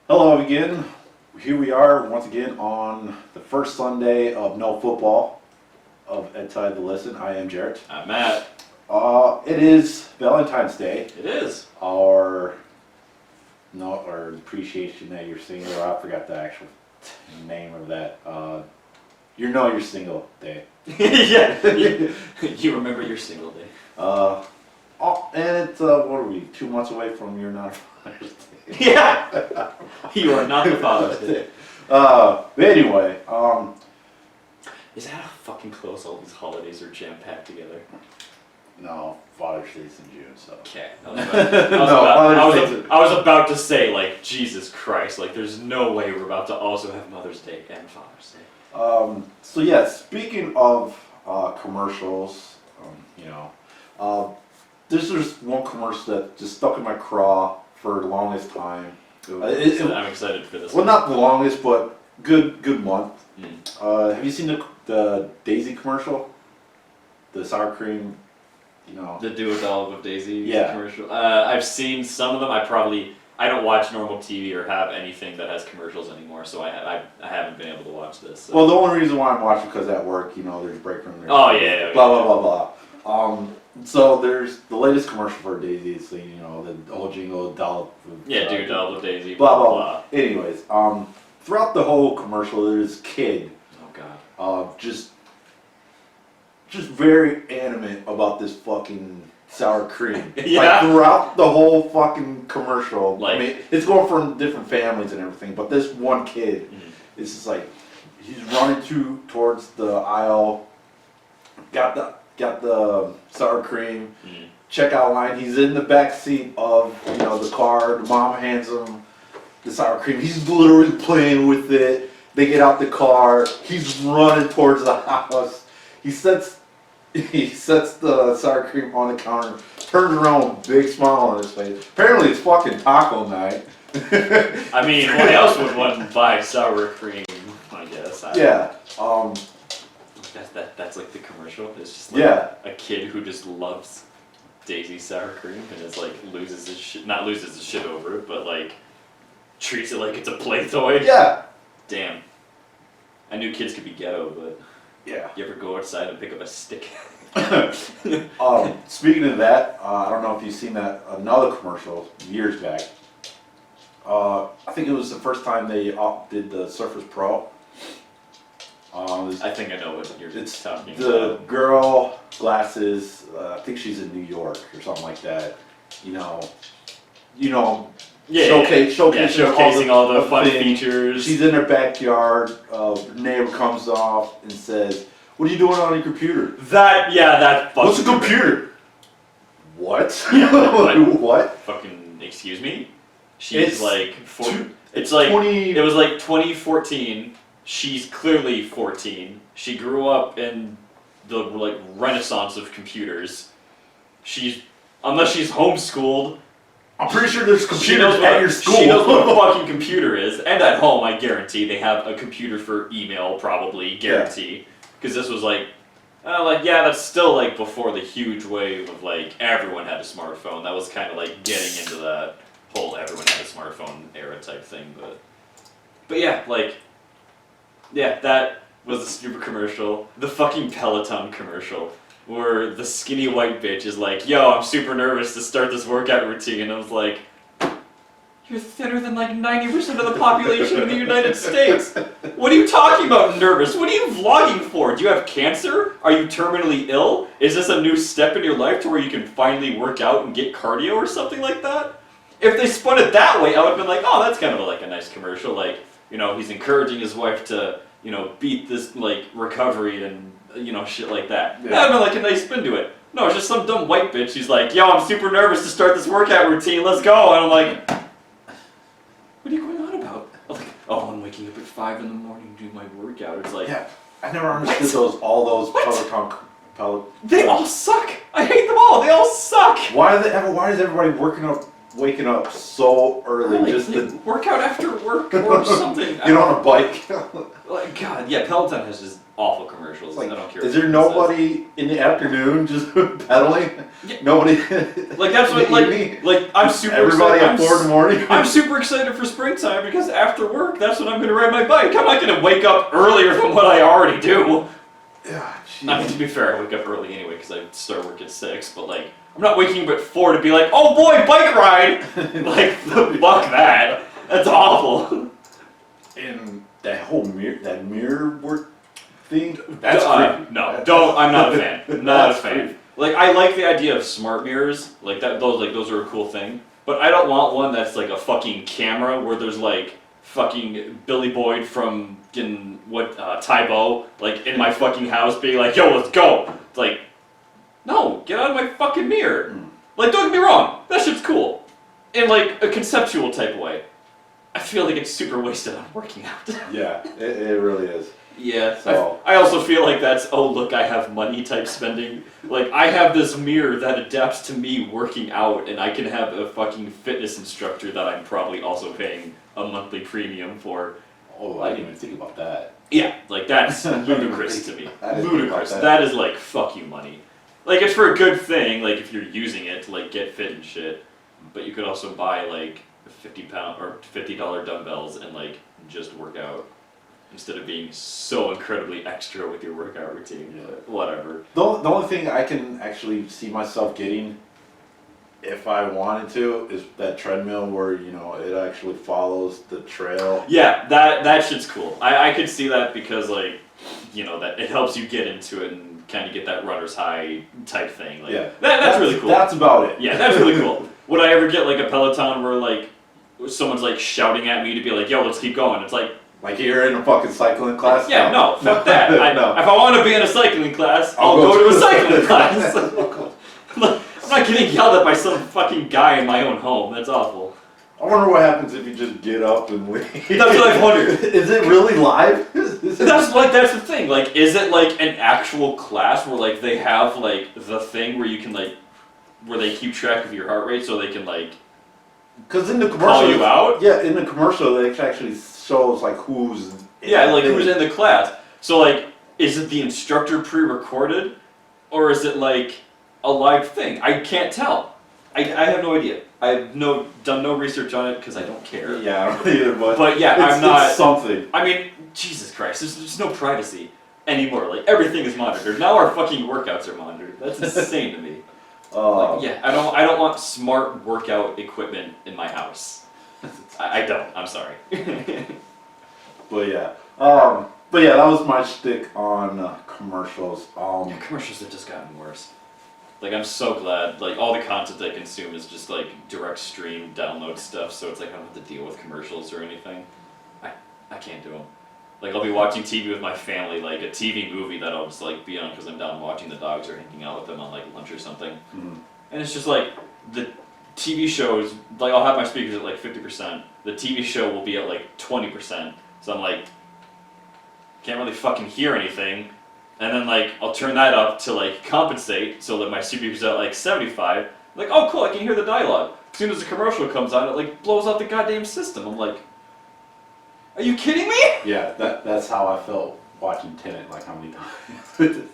Hello again. Here we are once again on the first Sunday of no football of Itaitolisten. I am Jarrett. I'm Matt. It is Valentine's Day. It is. Our appreciation that you're single. I forgot the actual name of that. You're single day. Yeah. You remember your single day. And it's what are we? 2 months away from your not Father's Day. Yeah. You are not the Father's Day. But anyway, Is that how fucking close all these holidays are jam-packed together? no, Father's Day's in June, so. Okay. I was about to say, like, Jesus Christ, like, there's no way we're about to also have Mother's Day and Father's Day. So yeah, speaking of commercials, this is one commercial that just stuck in my craw for the longest time. I'm excited for this. Well, not the longest, but good month. Mm. Have you seen the Daisy commercial? The sour cream, The Do a Dollop of Daisy commercial. I've seen some of them. I don't watch normal TV or have anything that has commercials anymore, so I haven't been able to watch this. So. Well, the only reason why I'm watching because at work, there's break room there. Oh yeah. Blah blah blah blah. So there's the latest commercial for Daisy. So the whole jingle dollop. Do a Dollop of Daisy. Blah blah blah. Anyways, throughout the whole commercial, there's this kid. Oh god. Just very animate about this fucking sour cream. Yeah. Like throughout the whole fucking commercial. Like, I mean, it's going from different families and everything, but this one kid is just like he's running towards the aisle. Got the sour cream. Checkout line. He's in the back seat of the car. The mom hands him the sour cream. He's literally playing with it. They get out the car. He's running towards the house. He sets the sour cream on the counter. Turns around, big smile on his face. Apparently, it's fucking taco night. I mean, what else would one buy sour cream? I guess. That's like the commercial. It's just like a kid who just loves Daisy sour cream and is like not loses his shit over it, but like treats it like it's a play toy. Yeah. Damn. I knew kids could be ghetto, but yeah. You ever go outside and pick up a stick? Speaking of that, I don't know if you've seen another commercial years back. I think it was the first time they did the Surface Pro. I think I know what you're talking about. The girl, glasses, I think she's in New York or something like that. Showcasing all the fun features. She's in her backyard. Her neighbor comes off and says, "What are you doing on your computer?" What's a computer? What? What? Fucking excuse me? She's like it was like 2014. She's clearly 14. She grew up in the like renaissance of computers. Unless she's homeschooled. I'm pretty sure there's computers at your school. She knows what a fucking computer is, and at home, I guarantee they have a computer for email, probably guarantee. Because this was that's still like before the huge wave of like everyone had a smartphone. That was kind of like getting into that whole everyone had a smartphone era type thing. But that was a stupid commercial. The fucking Peloton commercial. Where the skinny white bitch is like, "Yo, I'm super nervous to start this workout routine," and I was like, "You're thinner than like 90% of the population of the United States. What are you talking about, nervous? What are you vlogging for? Do you have cancer? Are you terminally ill? Is this a new step in your life to where you can finally work out and get cardio or something like that?" If they spun it that way, I would have been like, "Oh, that's kind of like a nice commercial. Like, he's encouraging his wife to, beat this like recovery and." Shit like that. Yeah. That'd been like a nice spin to it. No, it's just some dumb white bitch. She's like, "Yo, I'm super nervous to start this workout routine. Let's go." And I'm like, "What are you going on about?" I'm like, "Oh, I'm waking up at 5 in the morning to do my workout." It's like, yeah, I never understood all those Peloton. They all suck. I hate them all. They all suck. Why is everybody waking up so early Like, just to work out after work or something? get on a bike? God, yeah, Peloton has just awful commercials. Like, I don't care. is there nobody in the afternoon just pedaling? Yeah. Nobody. Like that's what like I'm super everybody excited. at 4 in the morning. I'm super excited for springtime because after work, that's when I'm gonna ride my bike. I'm not gonna wake up earlier than what I already do. Yeah, I mean, to be fair, I wake up early anyway because I start work at 6. But like, I'm not waking up at 4 to be like, oh boy, bike ride. Like, fuck that. That's awful. And that whole mirror work thing. That's creepy. No, don't. I'm not a fan. Not a fan. Like, I like the idea of smart mirrors. Like that. Those are a cool thing. But I don't want one that's like a fucking camera where there's like fucking Billy Boyd from Tybo, like in my fucking house being like, yo, let's go. It's like, no, get out of my fucking mirror. Like, don't get me wrong, that shit's cool. In like a conceptual type of way. I feel like it's super wasted on working out. Yeah, it really is. Yeah, So. I also feel like that's, oh look, I have money type spending. Like, I have this mirror that adapts to me working out, and I can have a fucking fitness instructor that I'm probably also paying a monthly premium for. Oh, I didn't even think about that. Yeah, like that's ludicrous to me. I didn't Ludicrous. think about That is like, fuck you money. Like, it's for a good thing, like if you're using it to like get fit and shit, but you could also buy like £50 or $50 dumbbells and like just work out. Instead of being so incredibly extra with your workout routine. Yeah. But whatever. The only thing I can actually see myself getting, if I wanted to, is that treadmill where, you know, it actually follows the trail. Yeah, that shit's cool. I could see that because, like, you know, that it helps you get into it and kind of get that runner's high type thing. Like, Yeah. That's really cool. That's about it. Yeah, that's really cool. Would I ever get, like, a Peloton where, like, someone's, like, shouting at me to be like, yo, let's keep going? It's like, You're in a fucking cycling class? yeah, no, fuck that. No. If I want to be in a cycling class, I'll go to a cycling class. I'm not getting yelled at by some fucking guy in my own home. That's awful. I wonder what happens if you just get up and leave. That's what I've wondered. Is it really live? That's the thing. Like, is it like an actual class where like they have like the thing where you can like where they keep track of your heart rate so they can like Because in the commercial, call you out? Yeah, in the commercial, it actually shows like who's. Who's in the class. So like, is it the instructor pre-recorded, or is it like a live thing? I can't tell. I have no idea. I've done no research on it because I don't care. Yeah, I don't either, but yeah, I'm not. It's something. I mean, Jesus Christ, there's no privacy anymore. Like, everything is monitored. Now our fucking workouts are monitored. That's insane to me. Like, yeah, I don't want smart workout equipment in my house. I don't. I'm sorry. But yeah, that was my shtick on commercials. Yeah, commercials have just gotten worse. Like, I'm so glad, like, all the content I consume is just, like, direct stream download stuff, so it's like I don't have to deal with commercials or anything. I can't do them. Like, I'll be watching TV with my family, like, a TV movie that I'll just, like, be on because I'm down watching the dogs or hanging out with them on, like, lunch or something. Mm-hmm. And it's just, like, the TV shows, like, I'll have my speakers at, like, 50%. The TV show will be at, like, 20%. So I'm, like, can't really fucking hear anything. And then, like, I'll turn that up to, like, compensate so that my speaker's at, like, 75. Like, oh, cool, I can hear the dialogue. As soon as the commercial comes on, it, like, blows out the goddamn system. I'm like, are you kidding me? Yeah, that's how I felt watching Tenet, like how many times.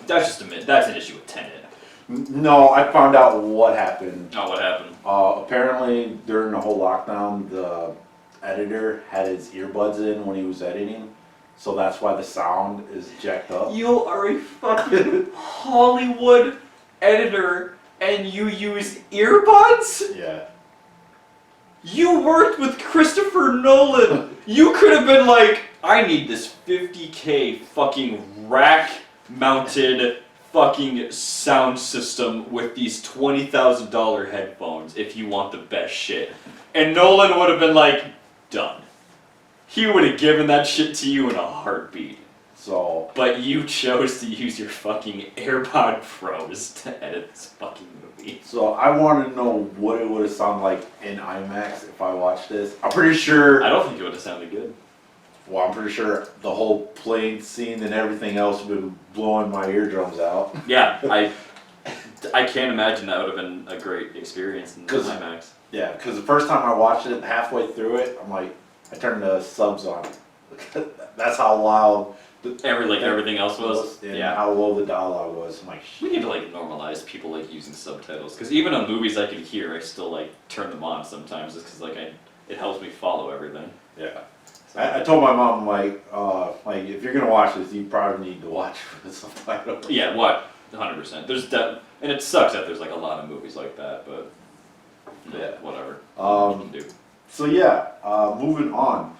That's an issue with Tenet. No, I found out what happened. Oh, what happened? Apparently, during the whole lockdown, the editor had his earbuds in when he was editing. So that's why the sound is jacked up. You are a fucking Hollywood editor and you use earbuds? Yeah. You worked with Christopher Nolan. You could have been like, I need this $50K fucking rack-mounted fucking sound system with these $20,000 headphones if you want the best shit. And Nolan would have been like, done. He would have given that shit to you in a heartbeat. So. But you chose to use your fucking AirPod Pros to edit this fucking movie. So I want to know what it would have sounded like in IMAX if I watched this. I'm pretty sure. I don't think it would have sounded good. Well, I'm pretty sure the whole plane scene and everything else would have been blowing my eardrums out. Yeah, I can't imagine that would have been a great experience in IMAX. Yeah, because the first time I watched it, halfway through it, I'm like, I turned the subs on. That's how loud everything else was. and Yeah. how low the dialogue was. I'm like, We need to like normalize people like using subtitles because even on movies I can hear, I still like turn them on sometimes just because like it helps me follow everything. yeah. I told my mom like if you're gonna watch this, you probably need to watch with subtitles. Yeah, what? 100%. And it sucks that there's like a lot of movies like that, but Yeah. whatever. Um, We can do. So yeah, moving on.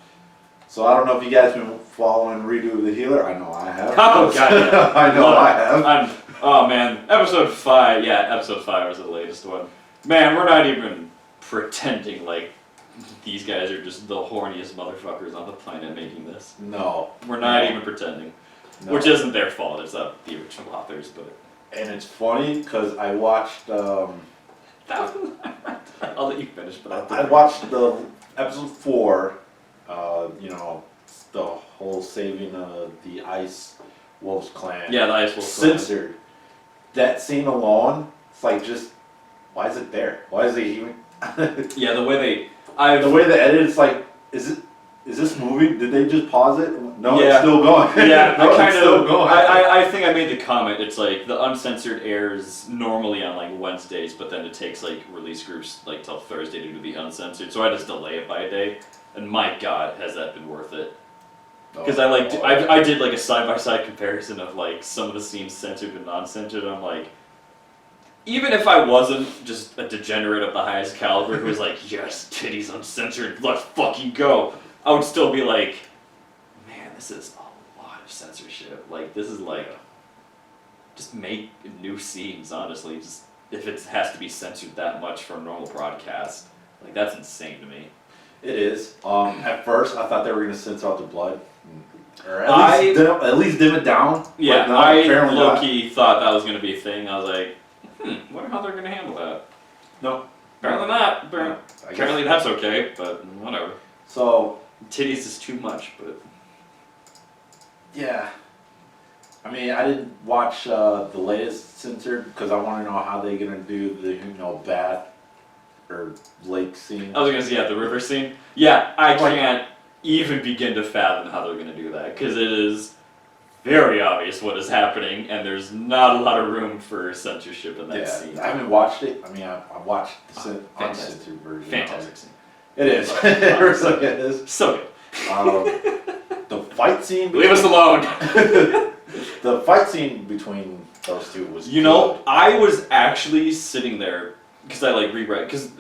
So I don't know if you guys been following Redo the Healer. I know I have. Oh, God, yeah. I know I have. Oh man, episode 5. Yeah, episode 5 was the latest one. Man, we're not even pretending like these guys are just the horniest motherfuckers on the planet making this. No. We're not even pretending. No. Which isn't their fault, it's the original authors, but... And it's funny because I watched. I'll let you finish, but I watched the episode 4. You know, the whole saving the Ice Wolves clan. Yeah, the Ice Wolves clan. Censored. That scene alone, it's like just, why is it there? Why is it even? Yeah, the way they... The way they edit, it's like, is this movie? Did they just pause it? No, Yeah. it's still going. Yeah, no, I it's still going. I think I made the comment. It's like the uncensored airs normally on like Wednesdays, but then it takes like release groups like till Thursday to do the uncensored. So I just delay it by a day. And my God, has that been worth it? Because I did like a side by side comparison of like some of the scenes censored and non-censored. And I'm like, even if I wasn't just a degenerate of the highest caliber who was like, yes, titties uncensored, let's fucking go, I would still be like, man, this is a lot of censorship. Like, this is like, just make new scenes, honestly. Just if it has to be censored that much for a normal broadcast, like, that's insane to me. It is. At first, I thought they were going to censor out the blood. Or at least dim it down. Yeah, no, I apparently not. low-key thought that was going to be a thing. I was like, wonder how they're going to handle that. No. Apparently not. I Apparently guess. that's okay, but whatever. So, Titties is too much, but... yeah. I mean, I didn't watch the latest censored because I want to know how they're going to do the, bath or lake scene. I was going to say, yeah, the river scene. Yeah, I can't even begin to fathom how they're going to do that, because it is very obvious what is happening, and there's not a lot of room for censorship in that scene. I haven't watched it. I mean, I watched the fantastic. uncensored version. Fantastic scene. It is. It really is. So good. The fight scene. Leave us alone. The fight scene between those two was. You know, I was actually sitting there because I like reread because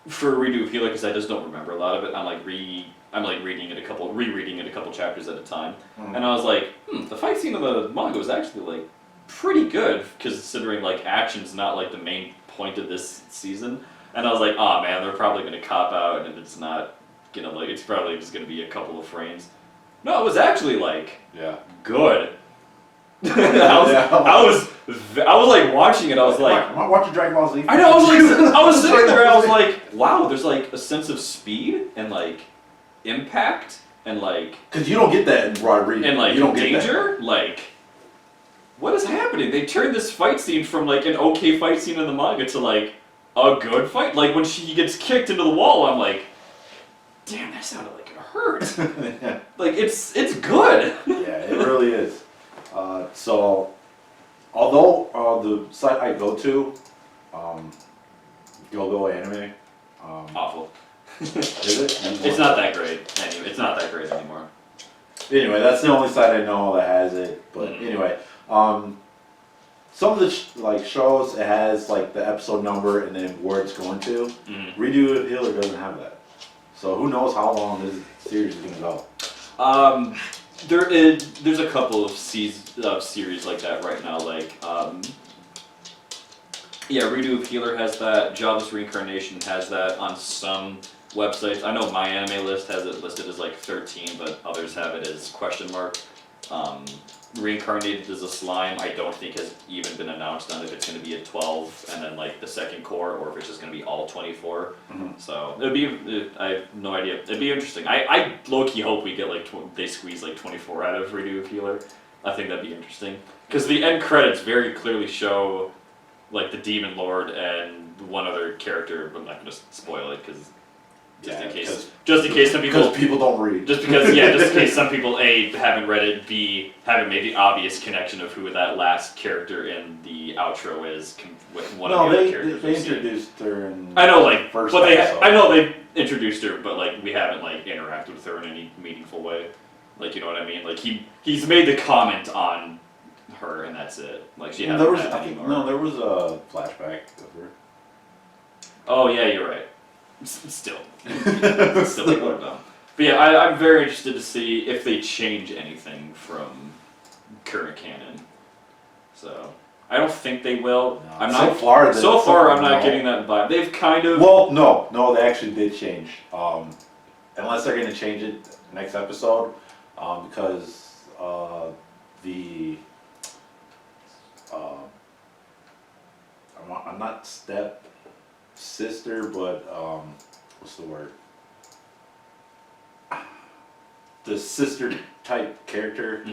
for Redo of Healer, because I just don't remember a lot of it. I'm like rereading it a couple chapters at a time, and I was like, the fight scene of the manga was actually like pretty good considering like action's not like the main point of this season. And I was like, oh man, they're probably gonna cop out, and it's not gonna like it's probably just gonna be a couple of frames. No, it was actually like good. I was like watching it. I was like, am I watching Dragon Ball Z? I know. I was sitting there. I was like, wow. There's like a sense of speed and like impact and like. Because you don't get that in raw reading. And like you don't danger. Like, what is happening? They turned this fight scene from like an okay fight scene in the manga to like a good fight. Like when he gets kicked into the wall, I'm like, damn, that sounded like it hurt. Like it's good. Yeah, it really is. So, although the site I go to, Go Anime, Awful. is it? It's not that great. Anyway, it's not that great anymore. Anyway, that's the only site I know that has it. But anyway, some of the shows it has like the episode number and then where it's going to. Redo of Healer doesn't have that, so who knows how long this series is gonna go. There's a couple of series like that right now. Like, Redo of Healer has that. Jobless Reincarnation has that on some websites. I know My Anime List has it listed as like 13, but others have it as question mark. Reincarnated as a slime, I don't think has even been announced on if it's going to be a 12 and then like the second core, or if it's just going to be all 24. So I have no idea. It'd be interesting. I low-key hope we get like they squeeze like 24 out of Redo of Healer. I think that'd be interesting because the end credits very clearly show like the Demon Lord and one other character, but I'm not going to spoil it because Just Yeah, in case. Just in case some people. Because people don't read. Just in case some people A, haven't read it, B, haven't made the obvious connection of who that last character in the outro is with one of the other characters. They introduced her in I know, like, first but episode. I know they introduced her, but like we haven't like interacted with her in any meaningful way. Like, you know what I mean? Like he's made the comment on her, and that's it. Like she hasn't had anymore. There was a flashback of her. Oh yeah, you're right. Still people are dumb. But yeah, I'm very interested to see if they change anything from current canon. So I don't think they will. No, I'm so not. far, I'm not getting that vibe. They've kind of. Well, no, they actually did change. Unless they're going to change it next episode, because the I'm not step sister, but what's the word? The sister type character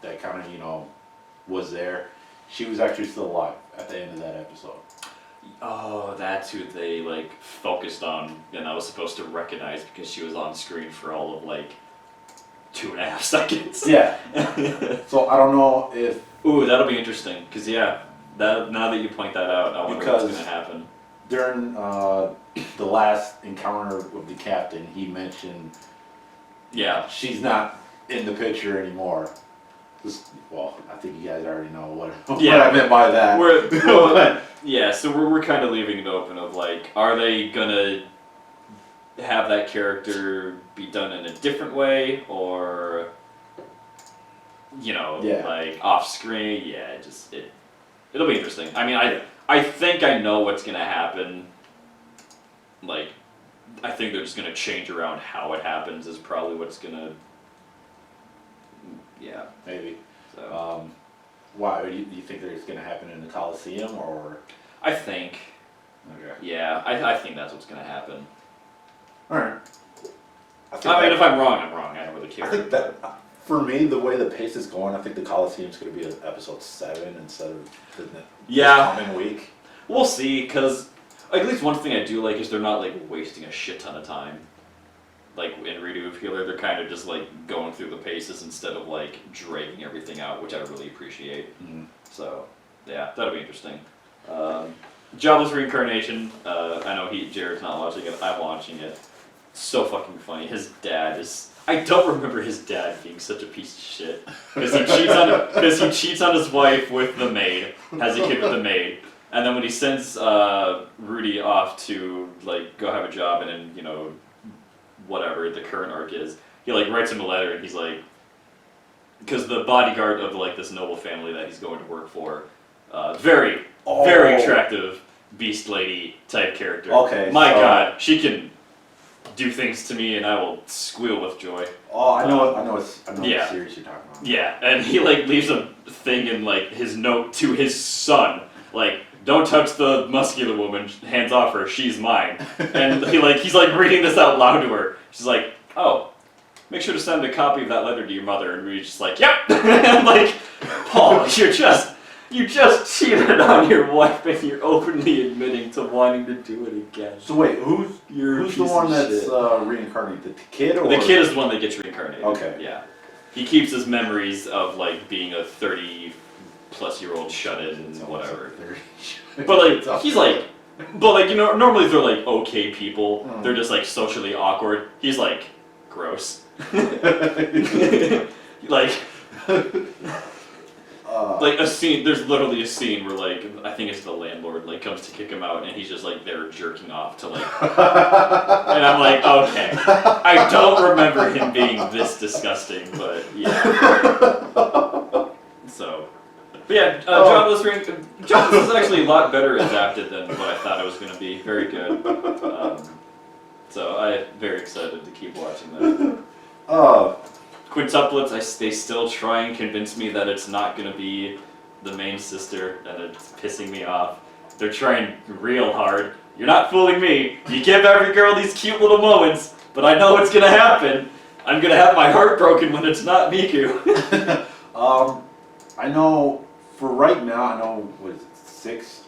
that kind of was there. She was actually still alive at the end of that episode. Oh, that's who they like focused on, and I was supposed to recognize because she was on screen for all of like 2.5 seconds. Yeah. So I don't know if. Ooh, that'll be interesting because now that you point that out, I wonder what's gonna happen. During the last encounter with the captain, he mentioned. Yeah. She's not in the picture anymore. Well, I think you guys already know what I meant by that. So we're kind of leaving it open of like, are they gonna have that character be done in a different way, or like off screen? Yeah, it'll be interesting. I mean, I think I know what's gonna happen. Like, I think they're just gonna change around how it happens is probably what's gonna. Yeah. Maybe. So. Why? Do you think that it's going to happen in the Coliseum, or? I think. Okay. Yeah, I think that's what's going to happen. All right. I mean, if I'm wrong, I'm wrong. I don't really care. I think that, for me, the way the pace is going, I think the Coliseum's going to be episode 7 instead of the coming week. We'll see, because at least one thing I do like is they're not like wasting a shit ton of time. Like in Redo of Healer, they're kind of just like going through the paces instead of like dragging everything out, which I really appreciate. So yeah, that'll be interesting. Jobless Reincarnation. I know Jared's not watching it. I'm watching it. So fucking funny. His dad is. I don't remember his dad being such a piece of shit because he cheats on his wife with the maid, has a kid with the maid, and then when he sends Rudy off to like go have a job and then whatever the current arc is, he like writes him a letter and he's like, because the bodyguard of like this noble family that he's going to work for, very attractive beast lady type character. Okay. My God, she can do things to me and I will squeal with joy. Oh, I know what series you're talking about. Yeah, and he like leaves a thing in like his note to his son, like, don't touch the muscular woman, hands off her, she's mine. And he's like reading this out loud to her. She's like, oh, make sure to send a copy of that letter to your mother. And Rudy's just like, yep. And I'm like, Paul, you just cheated on your wife and you're openly admitting to wanting to do it again. So wait, who's the one that's reincarnated? The kid or? The kid is the one that gets reincarnated. Okay. Yeah. He keeps his memories of like being a 30-plus-year-old shut-in and whatever. But like, he's like, normally they're like okay people. They're just like socially awkward. He's like, gross. Like a scene, there's literally a scene where like, I think it's the landlord like comes to kick him out and he's just like there jerking off to like, and I'm like, okay. I don't remember him being this disgusting, but yeah. So. But yeah, Jobless is actually a lot better adapted than what I thought it was going to be. Very good. So I'm very excited to keep watching that. Quintuplets, they still try and convince me that it's not going to be the main sister, and it's pissing me off. They're trying real hard. You're not fooling me. You give every girl these cute little moments, but I know what's going to happen. I'm going to have my heart broken when it's not Miku. I know. For right now, I know, 6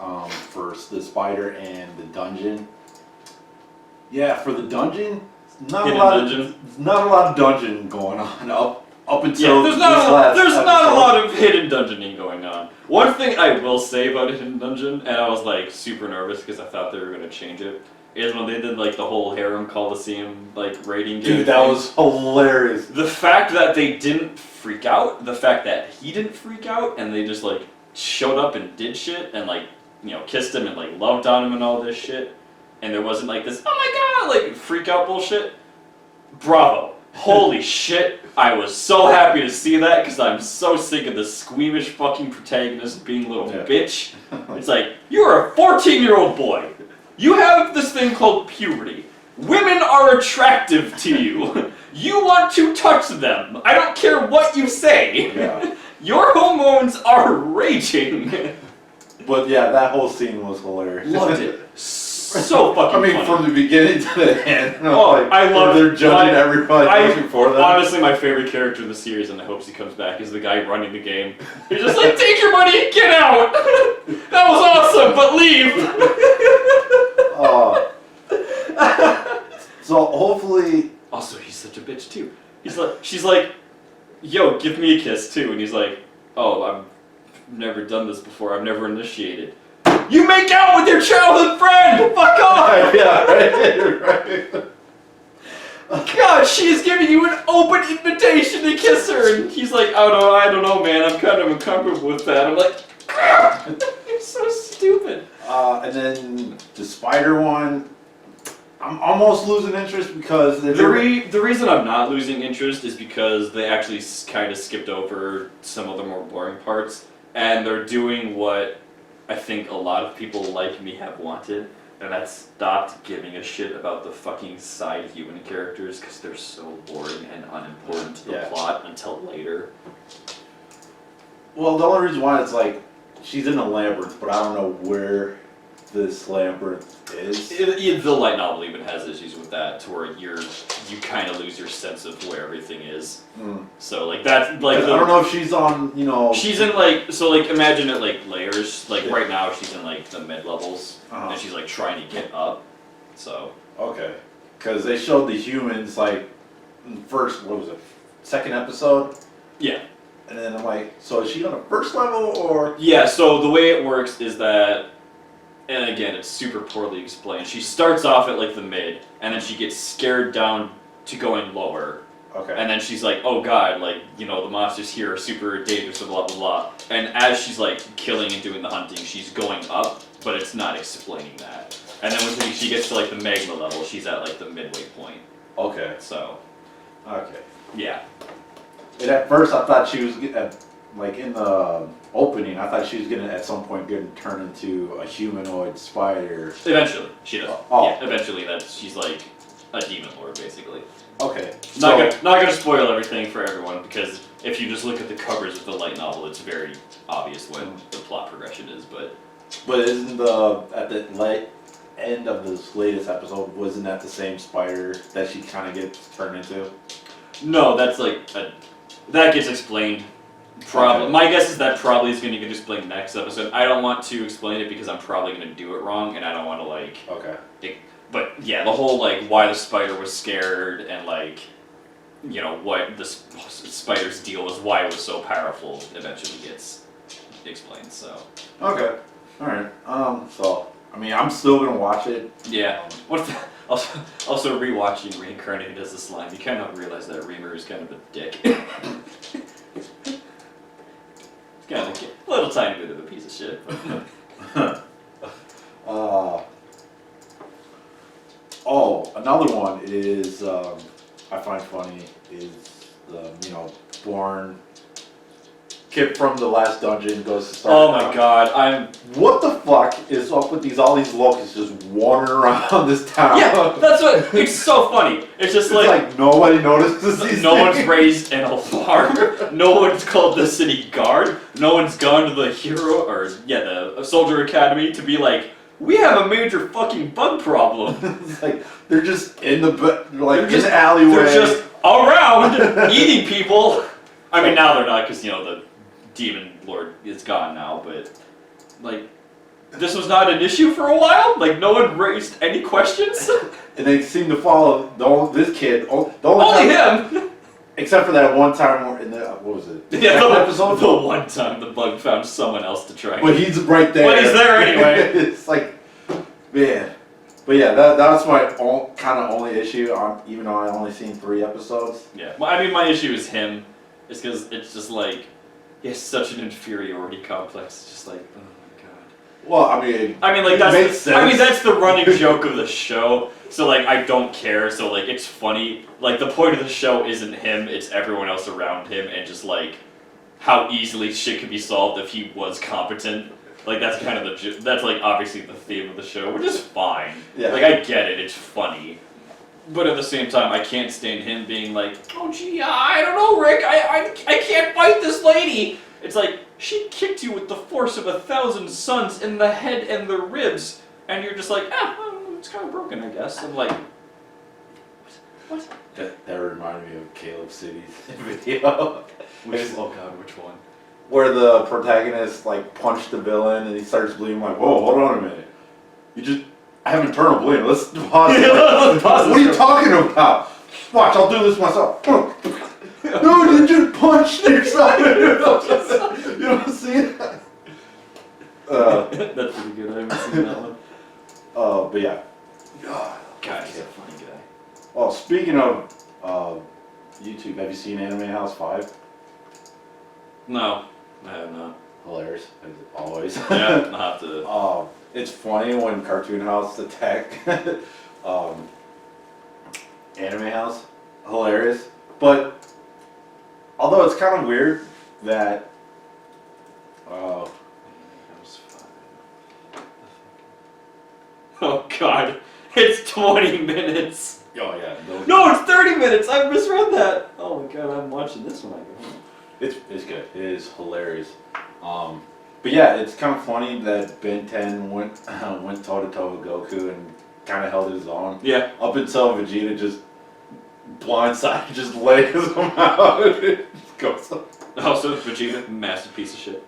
for the spider and the dungeon. Yeah, for the dungeon, not Hidden a lot dungeon. of not a lot of dungeon going on up until Yeah, there's not episode. a lot of hidden dungeoning going on. One thing I will say about hidden dungeon, and I was like super nervous because I thought they were gonna change it, is when they did like the whole Harem Coliseum like raiding game. Dude, that was hilarious. The fact that they didn't freak out, the fact that he didn't freak out, and they just like showed up and did shit and like kissed him and like loved on him and all this shit, and there wasn't like this oh my god like freak out bullshit. Bravo. Holy shit, I was so happy to see that because I'm so sick of the squeamish fucking protagonist being a little bitch. It's like, you're a 14-year-old boy. You have this thing called puberty. Women are attractive to you. You want to touch them. I don't care what you say. Yeah. Your hormones are raging. But yeah, that whole scene was hilarious. Loved it. So fucking funny. from the beginning to the end. I love it. They're judging everybody before them. Honestly, my favorite character in the series, and I hope he comes back, is the guy running the game. He's just like, take your money and get out! That was awesome, but leave! So hopefully... Also, he's such a bitch, too. She's like, yo, give me a kiss, too. And he's like, oh, I've never done this before. I've never initiated. You make out with your childhood friend! Fuck off! Yeah, right. God, she is giving you an open invitation to kiss her, and he's like, oh no, I don't know, man, I'm kind of uncomfortable with that. I'm like, you're so stupid. And then the spider one, I'm almost losing interest because The reason I'm not losing interest is because they actually kind of skipped over some of the more boring parts, and they're doing what I think a lot of people like me have wanted, and that's stopped giving a shit about the fucking side human characters because they're so boring and unimportant to the plot until later. Well, the only reason why it's like, she's in a labyrinth, but I don't know where this labyrinth is. The light novel even has issues with that, to where you kind of lose your sense of where everything is. So like that's like I don't know if she's on, She's in like imagine it like layers. Like right now she's in like the mid levels, and she's like trying to get up. So okay, because they showed the humans like first second episode. Yeah. And then I'm like, so is she on the first level or? Yeah. So the way it works is that. And again, it's super poorly explained. She starts off at like the mid, and then she gets scared down to going lower. Okay. And then she's like, oh god, like, the monsters here are super dangerous and blah blah blah. And as she's like killing and doing the hunting, she's going up, but it's not explaining that. And then when she gets to like the magma level, she's at like the midway point. Okay. So. Okay. Yeah. And at first I thought she was, like in the opening, I thought she was gonna at some point get turned into a humanoid spider. Eventually, she does. Oh. Yeah, eventually she's like a demon lord, basically. Okay. Not gonna spoil everything for everyone, because if you just look at the covers of the light novel, it's very obvious what the plot progression is, but isn't at the late end of this latest episode, wasn't that the same spider that she kind of gets turned into? No, that's like that gets explained. Probably. Okay. My guess is that probably is going to get explained next episode. I don't want to explain it because I'm probably going to do it wrong, and I don't want to like. Okay. But yeah, the whole like why the spider was scared and like, what the spider's deal was, why it was so powerful, eventually gets explained. So. Okay. All right. So I mean, I'm still gonna watch it. Yeah. Also rewatching Reincarnated as a Slime, you kind of realize that Reamer is kind of a dick. Kind of a little tiny bit of a piece of shit. Another one is I find funny is the born kid from the last dungeon goes to start. Oh my god, What the fuck is up with all these locusts just wandering around this town? Yeah, that's what. It's so funny. It's just like nobody notices these. No one's raised in a farm. No one's called the city guard. No one's gone to the the soldier academy to be like, we have a major fucking bug problem. It's like they're just in the alleyway. They're just around eating people. I mean, now they're not because the demon lord is gone now, but like this was not an issue for a while? Like, no one raised any questions? And they seem to follow this kid. The only Only time, him! except for that one time where in the, what was it? Yeah, Second episode? the one time the bug found someone else to try. But he's right there. But he's there anyway. It's like, man. But yeah, that's my kind of only issue, even though I only seen 3 episodes. Yeah, well, I mean, my issue is him. It's because it's just like, he has such an inferiority complex. It's just like, oh my god. Well, like that's the running joke of the show. So like, I don't care. So like, it's funny. Like, the point of the show isn't him. It's everyone else around him, and just like how easily shit could be solved if he was competent. Like, that's kind of that's like obviously the theme of the show, which is fine. Yeah. Like, I get it. It's funny. But at the same time, I can't stand him being like, oh gee, I don't know, Rick, I can't fight this lady. It's like, she kicked you with the force of 1,000 suns in the head and the ribs, and you're just like, well, it's kind of broken, I guess. I'm like, what? That reminded me of Caleb City's video. Oh god, which one? Where the protagonist like punched the villain and he starts bleeding. I'm like, whoa, hold on a minute. I have internal bleeding. Let's pause. Let's pause. What are you talking about? Watch, I'll do this myself. No, you just punched yourself. You don't see that? That's pretty good. I haven't seen that one. But yeah. God, he's a funny guy. Well, speaking of YouTube, have you seen Anime House 5? No, I have not. Hilarious, as always. Yeah, I'll have to. It's funny when Cartoon House attack Anime House. Hilarious. But although it's kind of weird that Oh god, it's 20 minutes. oh yeah, No, it's 30 minutes. I misread that. Oh my god, I'm watching this when I go home. it's good. It is hilarious. But yeah, it's kind of funny that Ben 10 went toe to toe with Goku and kind of held his own. Yeah. Up until Vegeta just blindside just lays him out. Goes up. Also, Vegeta, massive piece of shit.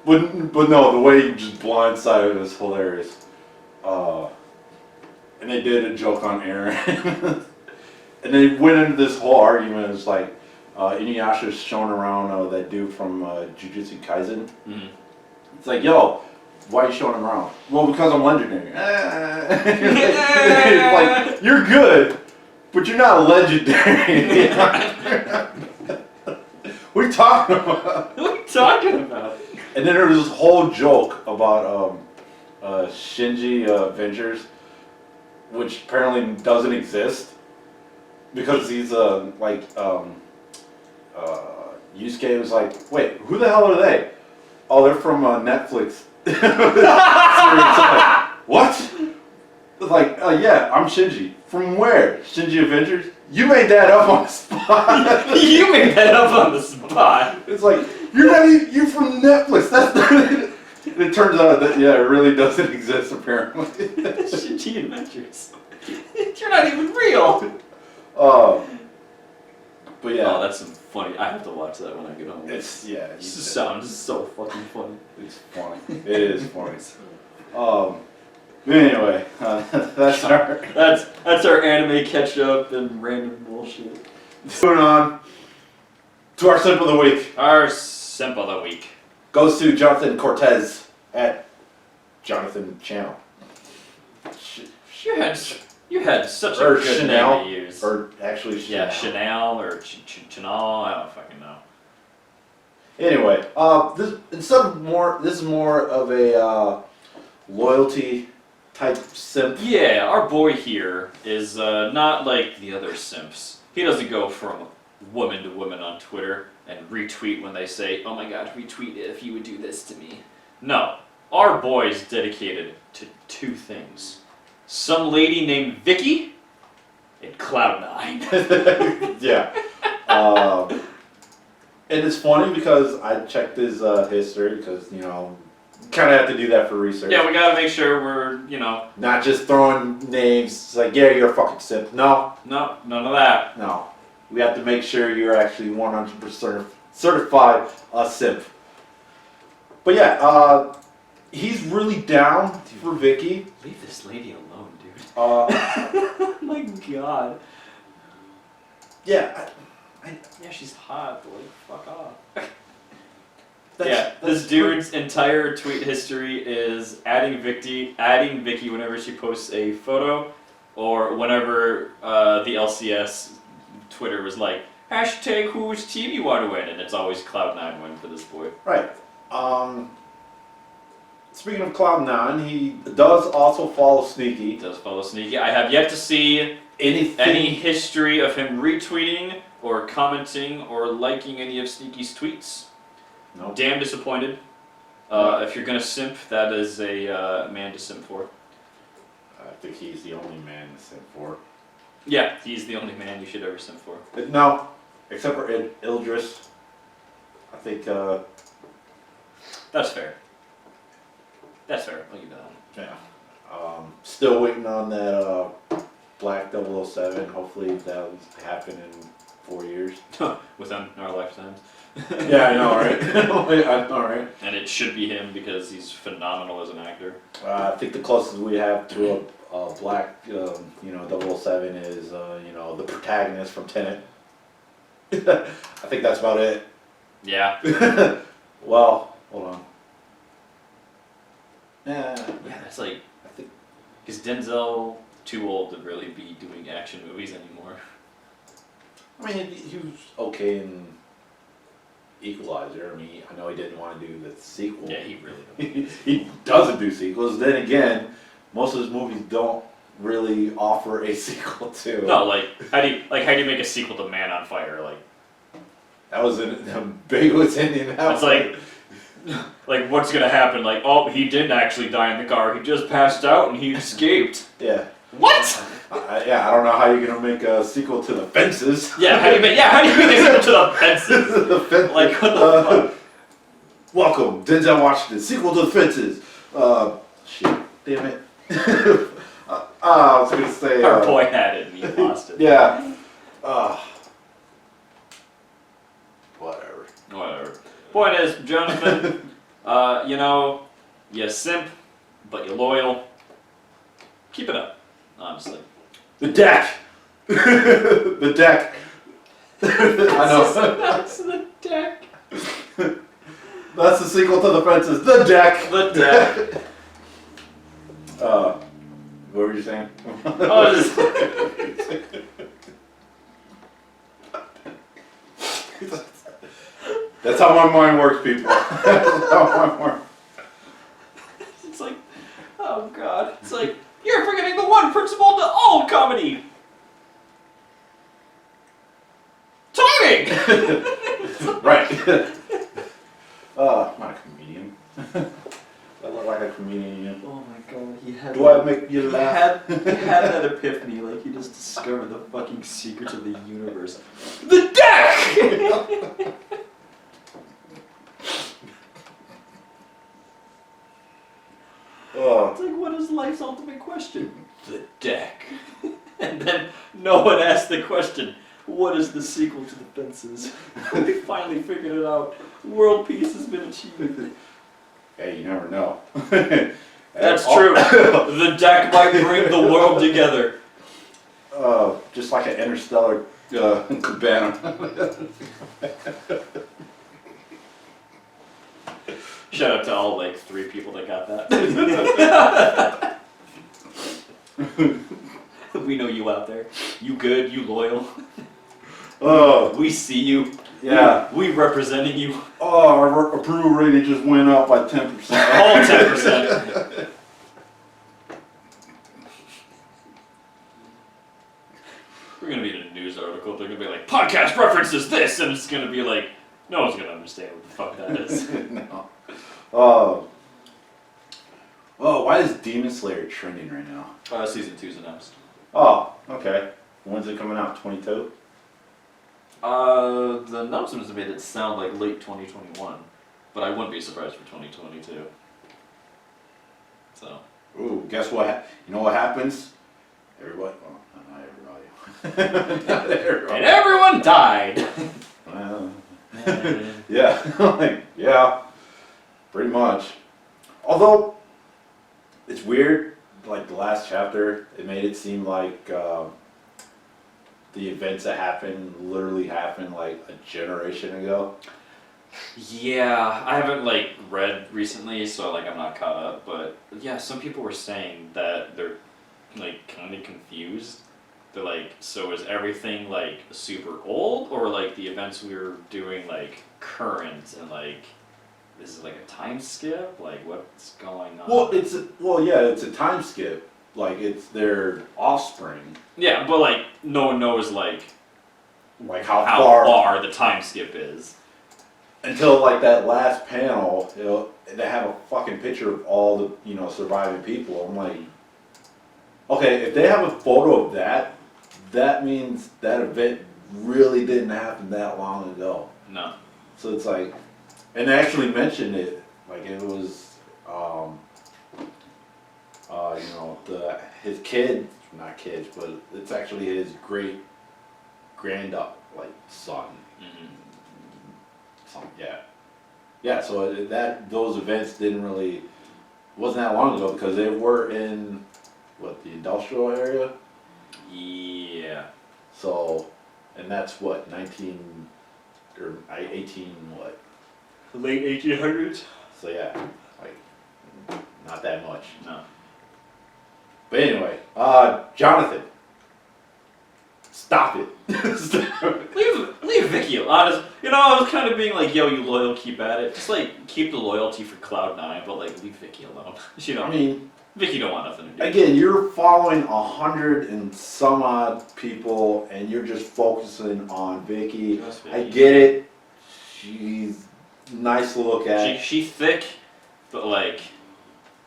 But no, the way he just blindsided was hilarious. And they did a joke on Aaron. And they went into this whole argument. It's like, Inuyasha's showing around that dude from Jujutsu Kaisen. Mm-hmm. It's like, yo, why are you showing him around? Well, because I'm legendary. Like, you're good, but you're not legendary. What are you talking about? What are you talking about? And then there was this whole joke about Shinji Ventures, which apparently doesn't exist because he's Yusuke was like, wait, who the hell are they? Oh, they're from Netflix. Like, what? Like, yeah, I'm Shinji. From where? Shinji Adventures? You made that up on the spot. You made that up on the spot. It's like, you're from Netflix. That's not it. It turns out that, yeah, it really doesn't exist, apparently. Shinji Adventures. You're not even real. But yeah. Oh, that's some funny. I have to watch that when I get home. It sounds so fucking funny. It's funny. It is funny. But anyway, that's our anime catch up and random bullshit. Moving on to our simp of the week. Our simp of the week Goes to Jonathan Cortes at Jonathan Channel. You had such a Or good Chanel, name to use. or actually Chanel. Yeah, Chanel or Chanel. I don't fucking know. Anyway, this is more of a loyalty type simp. Yeah, our boy here is not like the other simps. He doesn't go from woman to woman on Twitter and retweet when they say, "Oh my God, retweet it if you would do this to me." No, our boy is dedicated to two things. Some lady named Vicky and Cloud9. Yeah. And it's funny because I checked his history because, you know, kind of have to do that for research. Yeah, we gotta make sure we're, not just throwing names. It's like, yeah, you're a fucking simp. No, No, none of that. no. We have to make sure you're actually 100% certified a simp. But yeah, he's really down for Vicky. Leave this lady alone, dude. Oh my god. Yeah. Yeah, she's hot, but like, fuck off. That's this dude's entire tweet history is adding Vicky whenever she posts a photo, or whenever the LCS Twitter was like, hashtag whose team you want to win, and it's always Cloud9 win for this boy. Right. Speaking of Cloud9, he does also follow Sneaky. He does follow Sneaky. I have yet to see any history of him retweeting or commenting or liking any of Sneaky's tweets. Nope. Damn disappointed. If you're gonna simp, that is a man to simp for. I think he's the only man to simp for. Yeah, he's the only man you should ever simp for. No, except for Ildris. I think. That's fair. That's fair. I'll give you that. Yeah. Still waiting on that Black 007. Hopefully that'll happen in 4 years. Within our lifetimes. Yeah, I know, right? I know, right? And it should be him because he's phenomenal as an actor. I think the closest we have to a Black, 007 is, the protagonist from Tenet. I think that's about it. Yeah. Well, hold on. Yeah, that's like, I think, is Denzel too old to really be doing action movies anymore? I mean, he was okay in Equalizer. I mean, I know he didn't want to do the sequel. Yeah, he really doesn't. He doesn't do sequels. Then again, most of his movies don't really offer a sequel to. No, how do you make a sequel to Man on Fire? Like, that was in Biggest Indian House. It's like what's gonna happen? Like, oh, he didn't actually die in the car. He just passed out and he escaped. Yeah. What? I don't know how you're gonna make a sequel to The Fences. Yeah, how do you make a sequel to The Fences? The Fences. Like, what the fuck? Welcome, Denzel Washington, sequel to The Fences. Shit, damn it. I was gonna say. Our boy had it and he lost it. Yeah. Whatever. Point is, Jonathan, you simp, but you're loyal. Keep it up, honestly. The deck! The deck! I know. That's the deck. That's the sequel to The Fences. The deck! The deck. What were you saying? That's how my mind works, people. That's how my mind works. It's like, oh god. It's like, you're forgetting the one principle to all comedy. Timing! Right. I'm not a comedian. I look like a comedian. Oh my god, he had. Do I make you laugh? He had that epiphany, like he just discovered the fucking secrets of the universe. The deck! It's like, what is life's ultimate question? The deck. And then no one asked the question, what is the sequel to The Fences? We finally figured it out. World peace has been achieved. Hey, you never know. That's true. The deck might bring the world together. Just like an interstellar cabana. Shout out to all 3 people that got that. We know you out there. You good, you loyal. We see you. Yeah. We representing you. Oh, our approval rating just went up by 10%. All 10%. We're gonna be in a news article. They're gonna be like, podcast references this, and it's gonna be like, no one's gonna understand what the fuck that is. No. Why is Demon Slayer trending right now? Season 2's announced. Oh, okay. When's it coming out? 22? The announcements made it sound like late 2021, but I wouldn't be surprised for 2022. So. Ooh, guess what? You know what happens? Everybody. Well, not everybody. Not everybody. And everyone died. Yeah. Yeah. Pretty much. Although, it's weird, like the last chapter, it made it seem like the events that literally happened like a generation ago. Yeah, I haven't like read recently, so like I'm not caught up. But yeah, some people were saying that they're like kind of confused. They're like, so is everything like super old, or like the events we were doing like current, and like this is like a time skip? Like what's going on? Well, it's a time skip. Like it's their offspring. Yeah, but like no one knows like how far the time skip is. Until like that last panel, they have a fucking picture of all the surviving people. I'm like, okay, if they have a photo of that, that means that event really didn't happen that long ago. No. So it's like, and they actually mentioned it, like it was, his kid, not kids, but it's actually his great son. Mm-hmm. Yeah. So those events wasn't that long ago because they were in the industrial area. Yeah. So, and that's 18 what? Late 1800s. So yeah, like not that much. No. But anyway, Jonathan, stop it. Leave Vicky honest. I was kind of being like, yo, you loyal, keep at it. Just like keep the loyalty for Cloud9, but like leave Vicky alone. I mean, Vicky don't want nothing to do. Again, you're following 100 and some odd people, and you're just focusing on Vicky. I get it. She's nice to look at. She's thick, but like.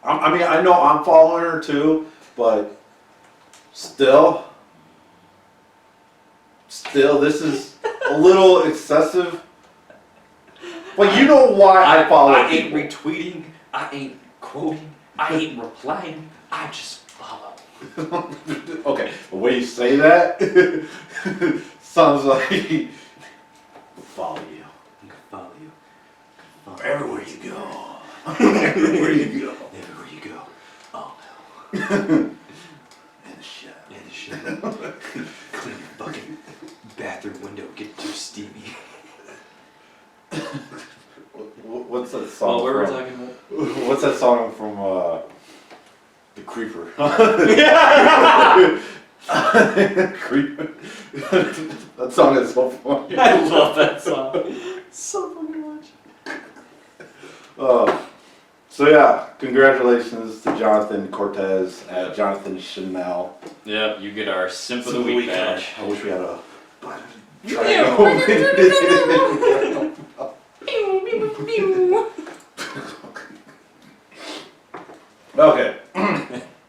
I know I'm following her too, but still, this is a little excessive. But you know why I follow I ain't people. retweeting. I ain't quoting. I ain't replying. I just follow. Okay, the way you say that sounds like follow you. I can follow you. Everywhere you go. Everywhere you go. Everywhere you go. Oh no. In the shower. In the shower. Clean your fucking bathroom window. Get too steamy. What's that song? What were we talking about? What's that song from The Creeper? Creeper. That song is so funny. I love that song. So fucking much. So yeah, congratulations to Jonathan Cortes at Jonathan Chanel. Yep, you get our Simp of the Week badge. I wish we had a Okay.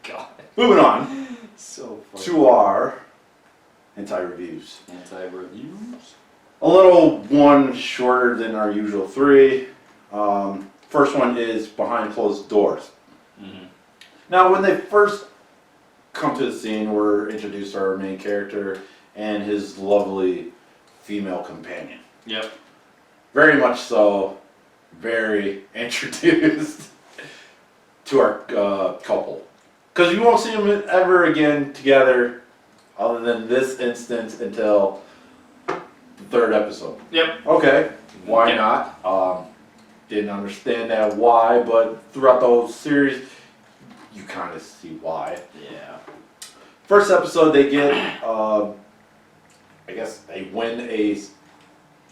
God. Moving on So funny. to our Hentai Reviews. Hentai Reviews? A little one shorter than our usual 3. First one is Behind Closed Doors. Mm-hmm. Now, when they first come to the scene, we're introduced to our main character and his lovely female companion. Yep. Very much so, very introduced to our couple. Because you won't see them ever again together other than this instance until the 3rd episode. Yep. Okay, why Yep. not? Didn't understand that why, but throughout the whole series, you kind of see why. Yeah. First episode, they get, I guess they win a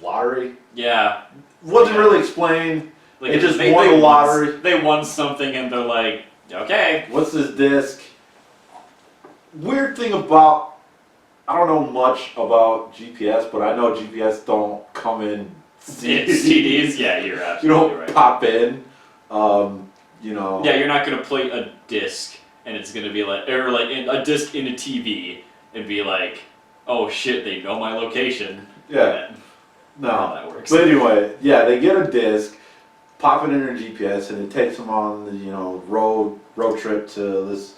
lottery. Yeah. Wasn't really explained. Like They just won the lottery. They won something and they're like, okay. What's this disc? Weird thing about, I don't know much about GPS, but I know GPS don't come in CDs? Yeah, you're You absolutely don't right. pop in, Yeah, you're not gonna play a disc and it's gonna be like, or like a disc in a TV and be like, oh shit, they know my location. Yeah. How No. that works. But anyway, yeah, they get a disc, pop it in their GPS, and it takes them on the road trip to this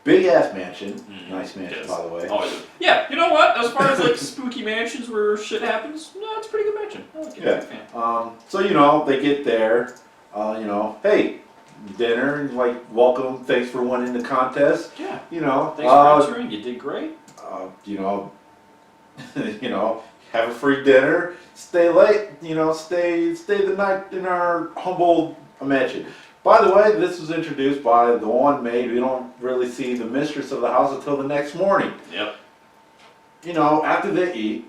big ass mansion. Nice mansion, Yes. by the way. Oh, yeah, you know what? As far as like spooky mansions where shit happens, no, it's a pretty good mansion. I like it. Yeah. I'm a fan. So they get there. Hey, dinner and like welcome, thanks for winning the contest. Yeah. You know, Thanks for entering. You did great. you know, have a free dinner, stay late, stay the night in our humble mansion. By the way, this was introduced by the one maid. We don't really see the mistress of the house until the next morning. Yep. After they eat,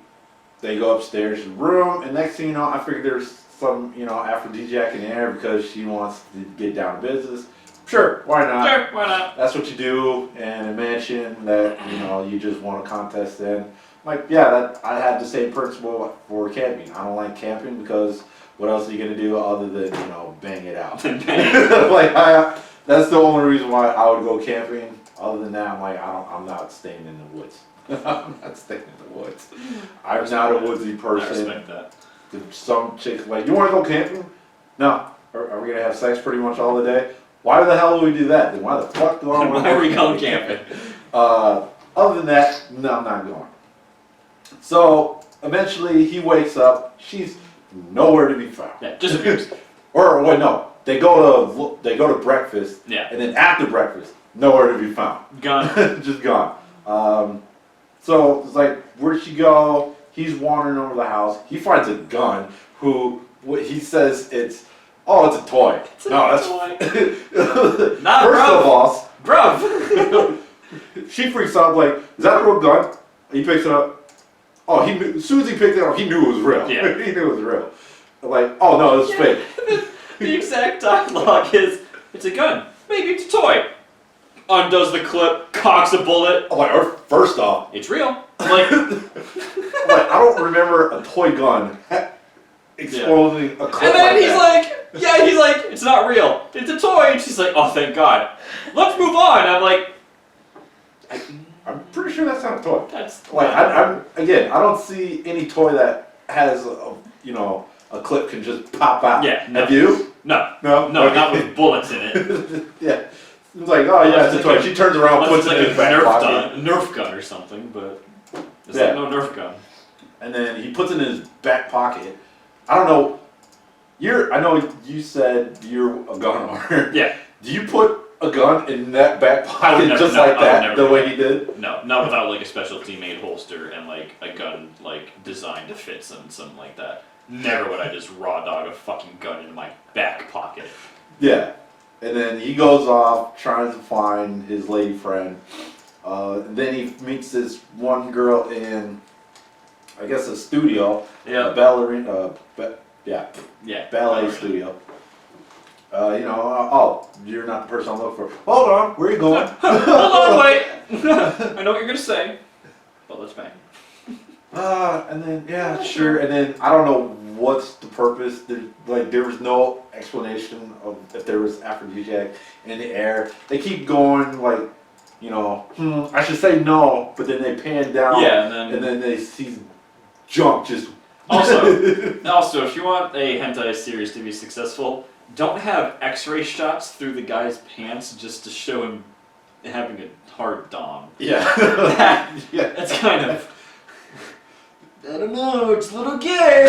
they go upstairs to the room, and next thing you know, I figured there's some, aphrodisiac in there because she wants to get down to business. Sure, why not? Sure, why not? That's what you do in a mansion that, you just won a contest in. Like, yeah, I had the same principle for camping. I don't like camping because what else are you going to do other than, bang it out? That's the only reason why I would go camping. Other than that, I'm not staying in the woods. I'm not staying in the woods. I'm not a woodsy person. I respect that. Some chicks like, you want to go camping? No. Are we going to have sex pretty much all the day? Why the hell do we do that? Then why the fuck do I want to Why are we going camping? Other than that, no, I'm not going. So eventually he wakes up. She's nowhere to be found. Yeah, disappears. Or wait, no. They go to breakfast. Yeah. And then after breakfast, nowhere to be found. Gone. Just gone. So it's like, where'd she go? He's wandering over the house. He finds a gun. He says it's a toy. It's a toy. Nah, first of all, bruv. she freaks out like, is that a real gun? He picks it up. Oh, as soon as he picked it up, he knew it was real. Yeah. He knew it was real. Like, oh no, it's fake. The exact dialogue is, it's a gun. Maybe it's a toy. Undoes the clip, cocks a bullet. I'm like, first off, it's real. Like, I don't remember a toy gun exploding a clip. And then like he's that. like, it's not real. It's a toy. And she's like, oh, thank God. Let's move on. I'm like, I'm pretty sure that's not a toy. that's I don't see any toy that has a clip can just pop out. Yeah. No. Have you? No. No. No, not with bullets in it. Yeah. It's like, oh yeah, it's a toy. She turns around, puts it in his back pocket. Nerf gun or something, but it's Yeah. like no Nerf gun. And then he puts it in his back pocket. I don't know. I know you said you're a gun owner. Yeah. Do you put a gun in that back pocket never- just no, like I would that, never the do way that. he did? No, not without like a specialty made holster and like a gun like designed to fit something like that. Never would I just raw dog a fucking gun into my back pocket. Yeah. And then he goes off trying to find his lady friend. And then he meets this one girl in, I guess, a studio. Yeah. A ballerina. Yeah. Ballet studio. You're not the person I'm looking for. Hold on, where are you going? Hold on, wait. I know what you're gonna say, but let's bang. And then sure. And then I don't know what's the purpose. There was no explanation of if there was aphrodisiac in the air. They keep going I should say no, but then they pan down. Yeah, and then they see junk just. Also, if you want a hentai series to be successful, don't have X-ray shots through the guy's pants just to show him having a hard dong. Yeah. That's kind of. I don't know. It's a little gay.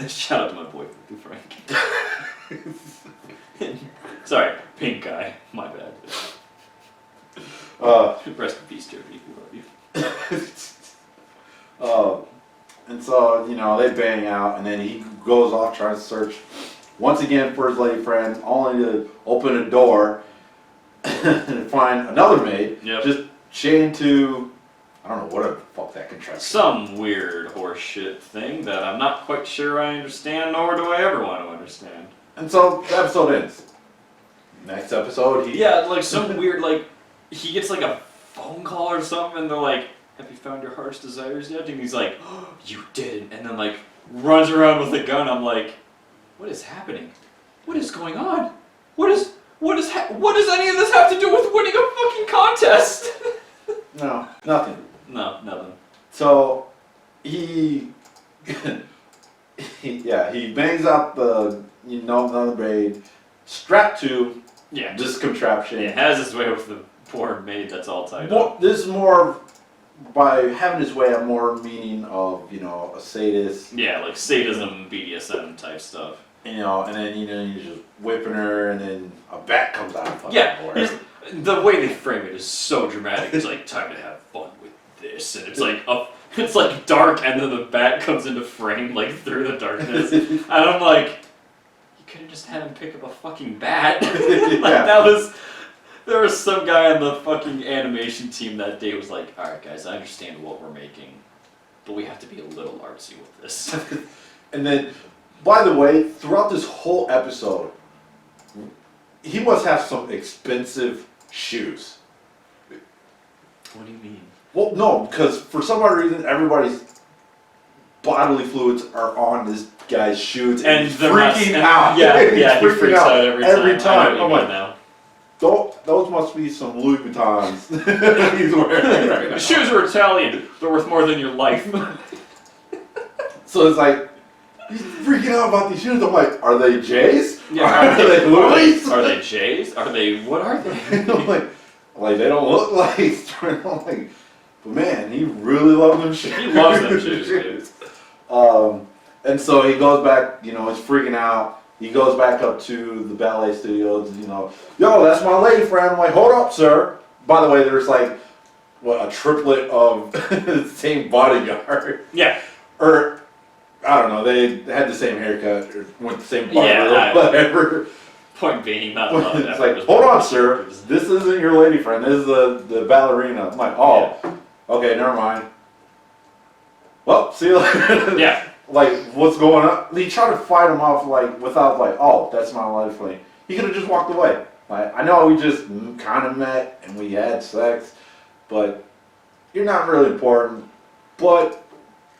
Shout out to my boyfriend, Frank. Sorry, pink guy. My bad. Rest in peace, Jody. We love you. And so, they bang out, and then he goes off trying to search once again for his lady friend, only to open a door and find another maid, just chained to, I don't know, whatever the fuck that contraption. Some weird horseshit thing that I'm not quite sure I understand, nor do I ever want to understand. And so the episode ends. Next episode, some weird, he gets a phone call or something, and they're like, have you found your heart's desires yet? And he's like, oh, you didn't. And then runs around with a gun. I'm like, what is happening? What is going on? What does any of this have to do with winning a fucking contest? No, nothing. No, nothing. So he bangs out another maid strapped to this contraption. It has his way with the poor maid that's all tied up. This is more by having his way, I'm more meaning of, a sadist. Yeah, like sadism, BDSM type stuff. And then, you're just whipping her, and then a bat comes out of fucking Yeah, nowhere. the way they frame it is so dramatic. It's like, time to have fun with this. And it's like dark, and then the bat comes into frame, like, through the darkness. And I'm like, you could have just had him pick up a fucking bat. There was some guy on the fucking animation team that day who was like, alright guys, I understand what we're making, but we have to be a little artsy with this. And then, by the way, throughout this whole episode, he must have some expensive shoes. What do you mean? Well, no, because for some odd reason, everybody's bodily fluids are on this guy's shoes, and he's freaking out. Yeah, he freaks out every time. I'm like, now. Those must be some Louis Vuittons he's wearing. The shoes are Italian. They're worth more than your life. So it's like, he's freaking out about these shoes. I'm like, are they J's? Yeah, are they Louis? Are they J's? What are they? I'm like, they don't look like. I'm like, but man, he really loves them shoes. He loves them shoes, dude. And so he goes back, he's freaking out. He goes back up to the ballet studios, yo, that's my lady friend. I'm like, hold up, sir. By the way, there's like, a triplet of the same bodyguard. Yeah. Or, I don't know, they had the same haircut, or went the same barber, Yeah, whatever. Point being, not a lot of It's effort. like, hold on, sir. This isn't your lady friend. This is the ballerina. I'm like, oh, okay, never mind. Well, see you later. Yeah. Like, what's going on? He tried to fight him off, without, oh, that's my life friend. He could have just walked away. Like, I know we just kind of met and we had sex, but you're not really important. But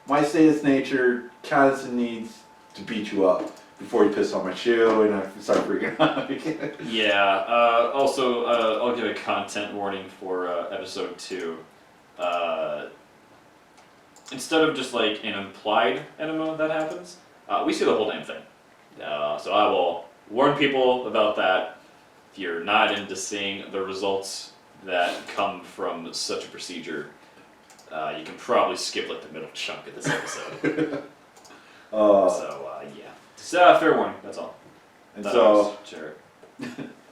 my sadist nature kind of needs to beat you up before you piss on my shoe and I start freaking out again. Yeah. Also, I'll give a content warning for episode 2. Instead of just like an implied enema that happens, we see the whole damn thing. So I will warn people about that. If you're not into seeing the results that come from such a procedure, you can probably skip like the middle chunk of this episode. Yeah. Just fair warning, that's all. And so, sure.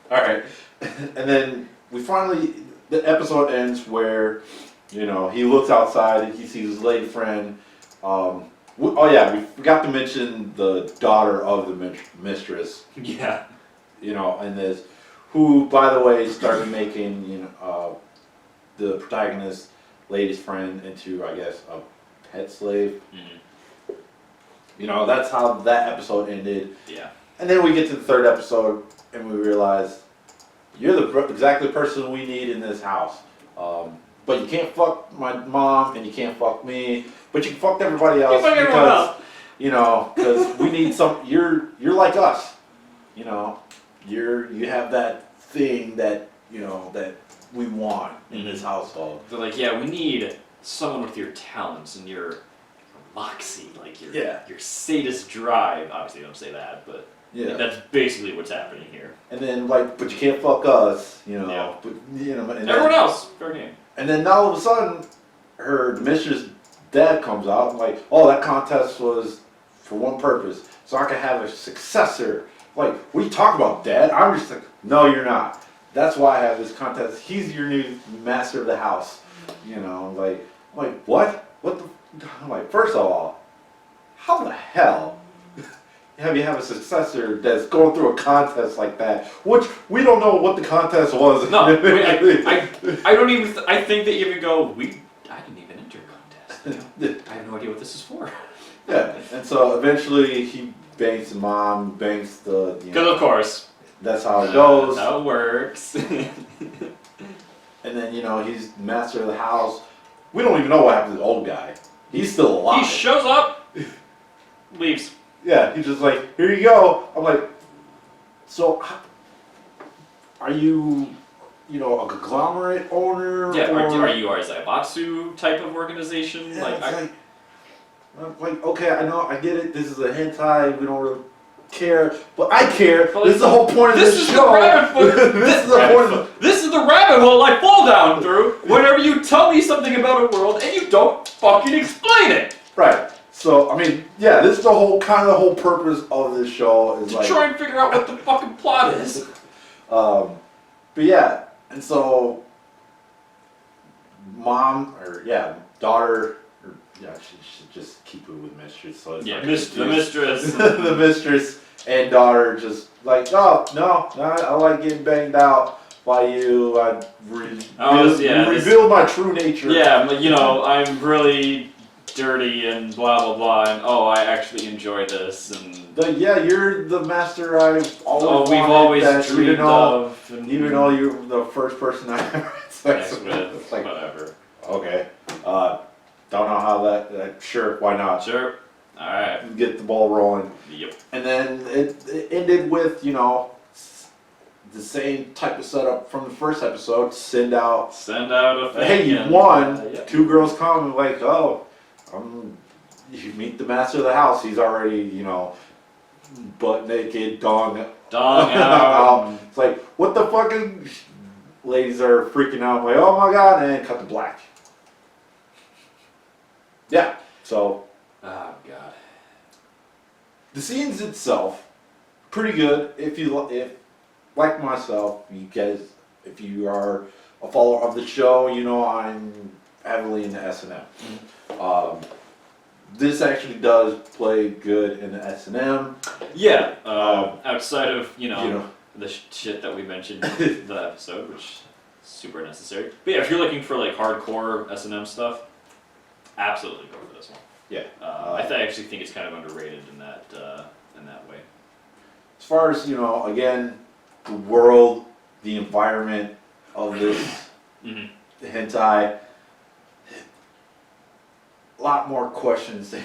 alright. And then the episode ends where, he looks outside and he sees his lady friend. We forgot to mention the daughter of the mistress. Yeah. And this, who, by the way, started making, the protagonist, lady's friend, into, I guess, a pet slave. Mm-hmm. That's how that episode ended. Yeah. And then we get to the third episode and we realize, you're exactly the person we need in this house. But you can't fuck my mom and you can't fuck me, but you can fuck everybody else because we need some. You're like us, you have that thing that that we want in this household. They're like, yeah, we need someone with your talents and your moxie, like your sadist drive. Obviously, they don't say that, but that's basically what's happening here. And then but you can't fuck us, Yeah. But and everyone else, fair game. And then now all of a sudden, her mistress' dad comes out and like, oh, that contest was for one purpose, so I could have a successor. Like, what are you talking about, Dad? I'm just like, no, you're not. That's why I have this contest. He's your new master of the house. Like what? What the? I'm like, first of all, how the hell have a successor that's going through a contest like that? Which we don't know what the contest was. No, I don't even. I think they even go. I didn't even enter a contest. I have no idea what this is for. Yeah, and so eventually he bangs the mom, bangs the. Because of course. That's how it goes. That's how it works. And then he's master of the house. We don't even know what happened to the old guy. He's still alive. He shows up, leaves. Yeah, he's just like, here you go. I'm like, so, are you, a conglomerate owner? Yeah, or are you a Zaibatsu type of organization? Yeah, like, okay, I know, I get it. This is a hentai. We don't really care, but I care. This is the whole point of this show. This is the into the rabbit hole I fall down through whenever you tell me something about a world and you don't fucking explain it. Right. So, I mean, yeah, this is the whole purpose of this show is To try and figure out what the fucking plot is. But yeah, and so daughter, she should just keep it with mistress. So it's Yeah, not the mistress. the mistress and daughter just like, oh no, I like getting banged out by you. I revealed my true nature. Yeah, I'm really dirty and blah blah blah, and I actually enjoy this, and you're the master I've always we've always dreamed of, even though you're the first person I ever had sex with. It's like whatever. Okay, don't know how that. Sure, why not? Sure. All right. Get the ball rolling. Yep. And then it ended with the same type of setup from the first episode. Send out a thing. Hey, you won. Yep. 2 girls come and like, you meet the master of the house. He's already, butt naked, dong out. It's like, what the fucking ladies are freaking out. Like, oh my god, and cut to black. Yeah. So. Oh god. The scenes itself, pretty good. If like myself, you guys, if you are a follower of the show, I'm heavily into S&M. This actually does play good in the S&M. Yeah, outside of, the shit that we mentioned in the episode, which is super necessary. But yeah, if you're looking for like hardcore S&M stuff, absolutely go for this one. Yeah. I actually think it's kind of underrated in that way. As far as, again, the world, the environment of this hentai, a lot more questions than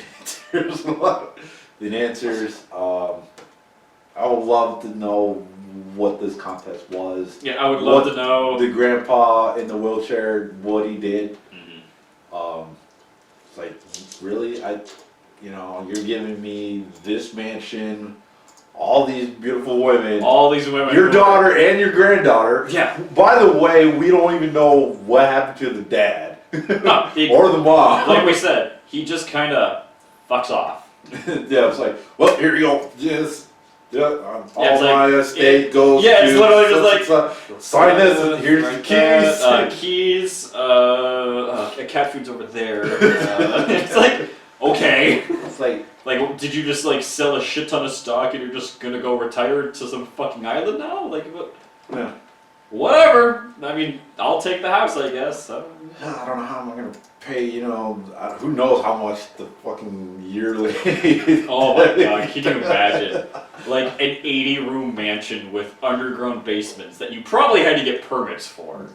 answers. I would love to know what this contest was. Yeah, I would love to know. The grandpa in the wheelchair, what he did. It's like, really? You're giving me this mansion, all these beautiful women. Your daughter and your granddaughter. Yeah. By the way, we don't even know what happened to the dad. Or the mom. Like we said, he just kind of fucks off. Yeah, it's like, well, here you go. Yes. Yeah, all my estate goes to... Yeah, it's literally just like... sign this, and here's the keys. Keys, cat food's over there. It's like, okay. It's like, did you just like sell a shit ton of stock and you're just gonna go retire to some fucking island now? Like, what? Yeah. Whatever. I mean, I'll take the house, I guess. I don't know how I'm gonna pay. Who knows how much the fucking yearly. Oh my god! Can you imagine? Like an 80-room mansion with underground basements that you probably had to get permits for,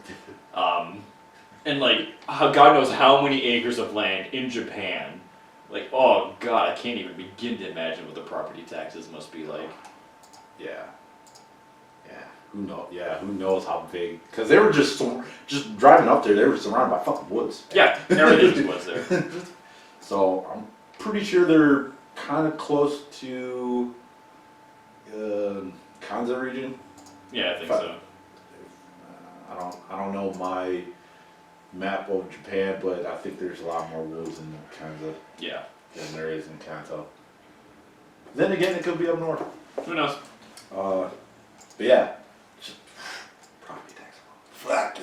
and like God knows how many acres of land in Japan. Like, oh god, I can't even begin to imagine what the property taxes must be like. Yeah. Who knows? Yeah, who knows how big? Because they were just driving up there. They were surrounded by fucking woods. Yeah, everything was there. So I'm pretty sure they're kind of close to Kanza region. Yeah, I think so. I don't know my map of Japan, but I think there's a lot more woods in Kanza. Yeah. Than there is in Kanto. Then again, it could be up north. Who knows? But yeah. Property tax. Fuck.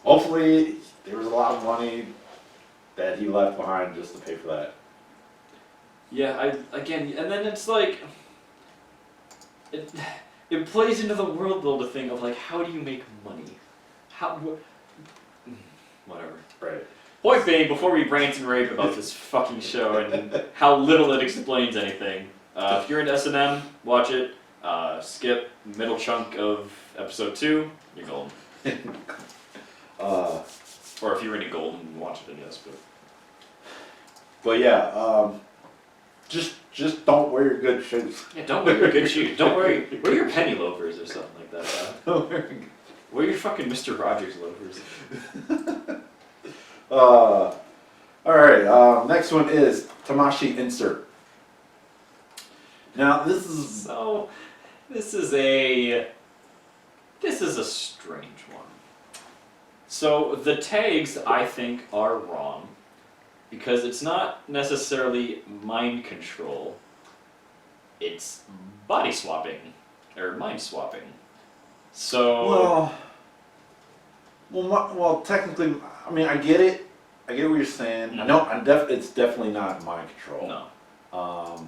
Hopefully there was a lot of money that he left behind just to pay for that. Yeah, and then it's like it plays into the world builder thing of like, how do you make money? Whatever. Right. Point being, before we rant and rave about this fucking show and how little it explains anything, if you're into S&M, watch it. Skip middle chunk of episode 2, you're golden. Or if you're into golden, watch it, I guess. But yeah, just don't wear your good shoes. Yeah, don't wear your good shoes. Don't wear your penny loafers or something like that. Wear your fucking Mr. Rogers loafers. Alright, next one is Tamashii insert. Now this is... So, This is a strange one. So the tags, I think, are wrong because it's not necessarily mind control. It's body swapping or mind swapping. So well, technically, I mean, I get it. I get what you're saying. Mm-hmm. I know. It's definitely not mind control. no.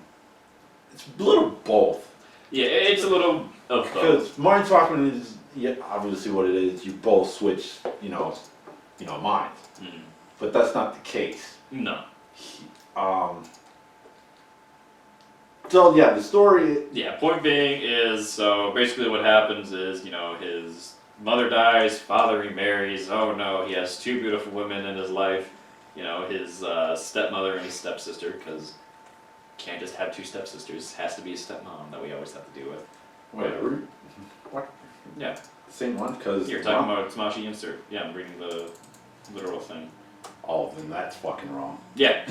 It's a little both. Yeah, it's a little of both. Because mind swapping is obviously what it is. You both switch, minds. Mm. But that's not the case. No. So yeah, the story. Yeah, point being is, so basically what happens is, his mother dies, father remarries, oh no, he has two beautiful women in his life, his stepmother and his stepsister, because can't just have two stepsisters, has to be a stepmom that we always have to deal with. Wait, what? Yeah. Same one? Because You're talking about Tamashii insert. Yeah, I'm reading the literal thing. Oh, then that's fucking wrong. Yeah.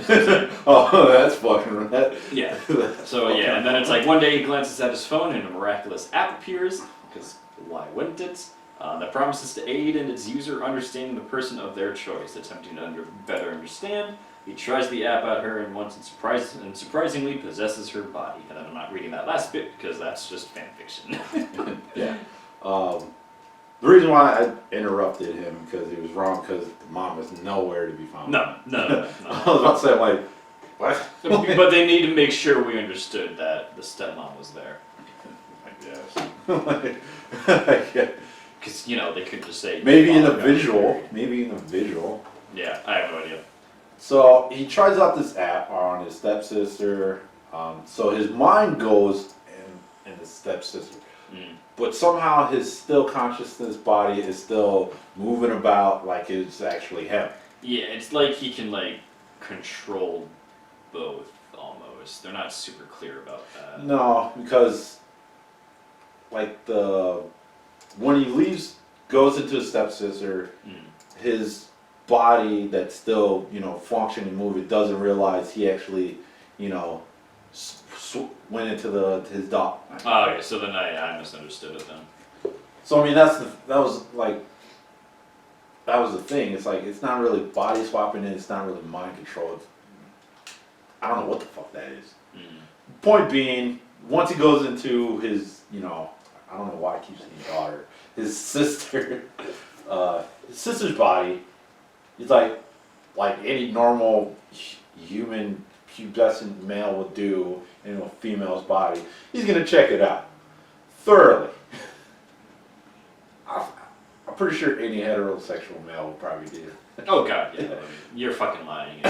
Oh, that's fucking wrong. Yeah. So yeah, and then it's like one day he glances at his phone and a miraculous app appears, because why wouldn't it? That promises to aid in its user understanding the person of their choice, attempting to better understand. He tries the app at her and once surprisingly possesses her body. And then I'm not reading that last bit because that's just fan fiction. Yeah. The reason why I interrupted him because he was wrong because the mom was nowhere to be found. No. I was about to say, I'm like, what? But they need to make sure we understood that the stepmom was there. I guess. Because, they could just say... Maybe in the visual. Yeah, I have no idea. So he tries out this app on his stepsister. So his mind goes in his stepsister. Mm. But somehow his still consciousness body is still moving about like it's actually him. Yeah, it's like he can, control both, almost. They're not super clear about that. No, because, when he goes into his stepsister, his body that's still, functioning and moving doesn't realize he actually, went into his dog. Oh, okay, so then I misunderstood it then. So I mean that was the thing. It's like it's not really body swapping and it's not really mind control. I don't know what the fuck that is. Point being, once he goes into his, I don't know why I keep saying daughter, his sister's body, he's like any normal human pubescent male would do in a female's body. He's gonna check it out thoroughly. I'm pretty sure any heterosexual male would probably do. Oh god, yeah. You're fucking lying.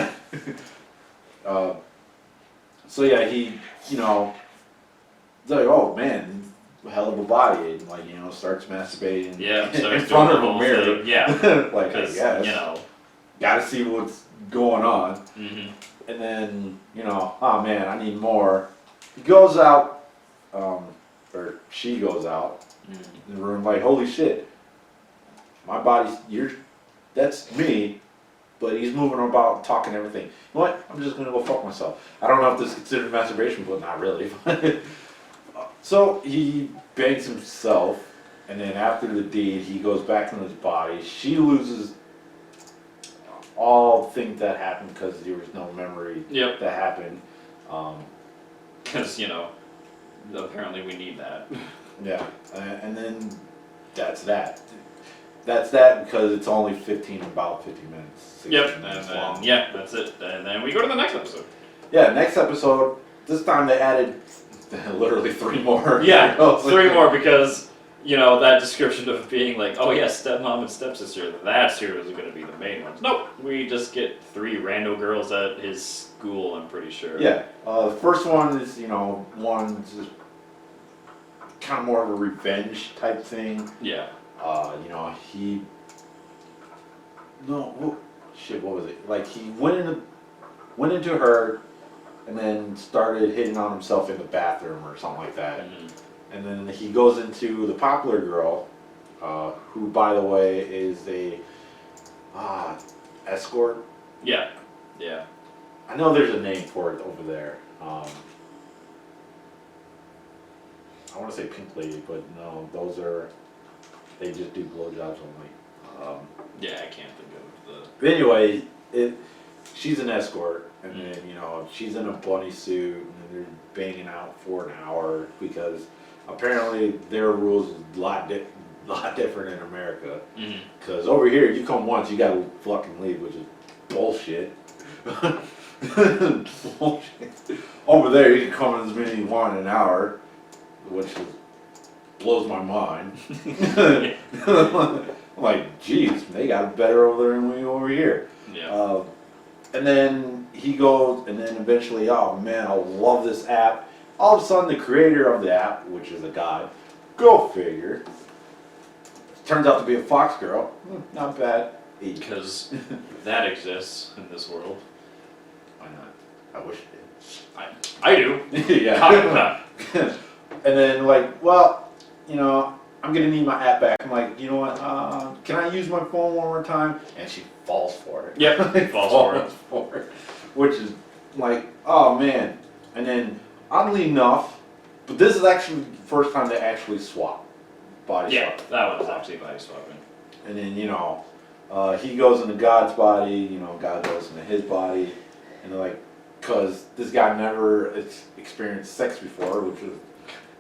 So yeah, he, he's like, oh man, hell of a body, and starts masturbating. Yeah, in front of a mirror. Thing. Yeah, I guess. Gotta see what's going on. Mm-hmm. And then, oh man, I need more. He goes out, or she goes out in the room like, holy shit, my body's, that's me, but he's moving about, talking everything. You know what? I'm just gonna go fuck myself. I don't know if this is considered masturbation, but not really. So he bangs himself, and then after the deed, he goes back in his body. She loses all things that happened because there was no memory that happened. Because, apparently we need that. Yeah, and then that's that. That's that because it's only about 50 minutes. Yep, minutes and long. then, that's it. And then we go to the next episode. Yeah, next episode, this time they added literally 3 more. Yeah, 3 more because, that description of being like, oh yeah, stepmom and stepsister, that's who is going to be the main ones. Nope, we just get 3 rando girls at his school, I'm pretty sure. Yeah, the first one is, one's just kind of more of a revenge type thing. Yeah. What was it? Like he went into her and then started hitting on himself in the bathroom or something like that. Mm-hmm. And then he goes into the popular girl, who by the way is a escort. Yeah. I know there's a name for it over there. I want to say Pink Lady, but no, they just do blowjobs only. Yeah, I can't think of the. But anyway, she's an escort, and then she's in a bunny suit, and they're banging out for an hour because apparently their rules is a lot different in America. Because over here, you come once, you gotta fucking leave, which is bullshit. Bullshit. Over there, you can come as many as you want in an hour, which blows my mind. Like, geez, they got it better over there than we over here. Yeah. And then he goes, and then eventually, oh man, I love this app. All of a sudden, the creator of the app, which is a guy, go figure, turns out to be a fox girl. Not bad. Because that exists in this world. Why not? I wish it did. I do. Yeah. And then like, well, I'm gonna need my app back. I'm like, you know what? Can I use my phone one more time? And she falls for it. Yep. Falls for it. Which is like, oh man. And then oddly enough, but this is actually the first time they actually swap body swap. Yeah, that one's actually body swapping. And then he goes into God's body. God goes into his body, and they're like, because this guy never experienced sex before, which is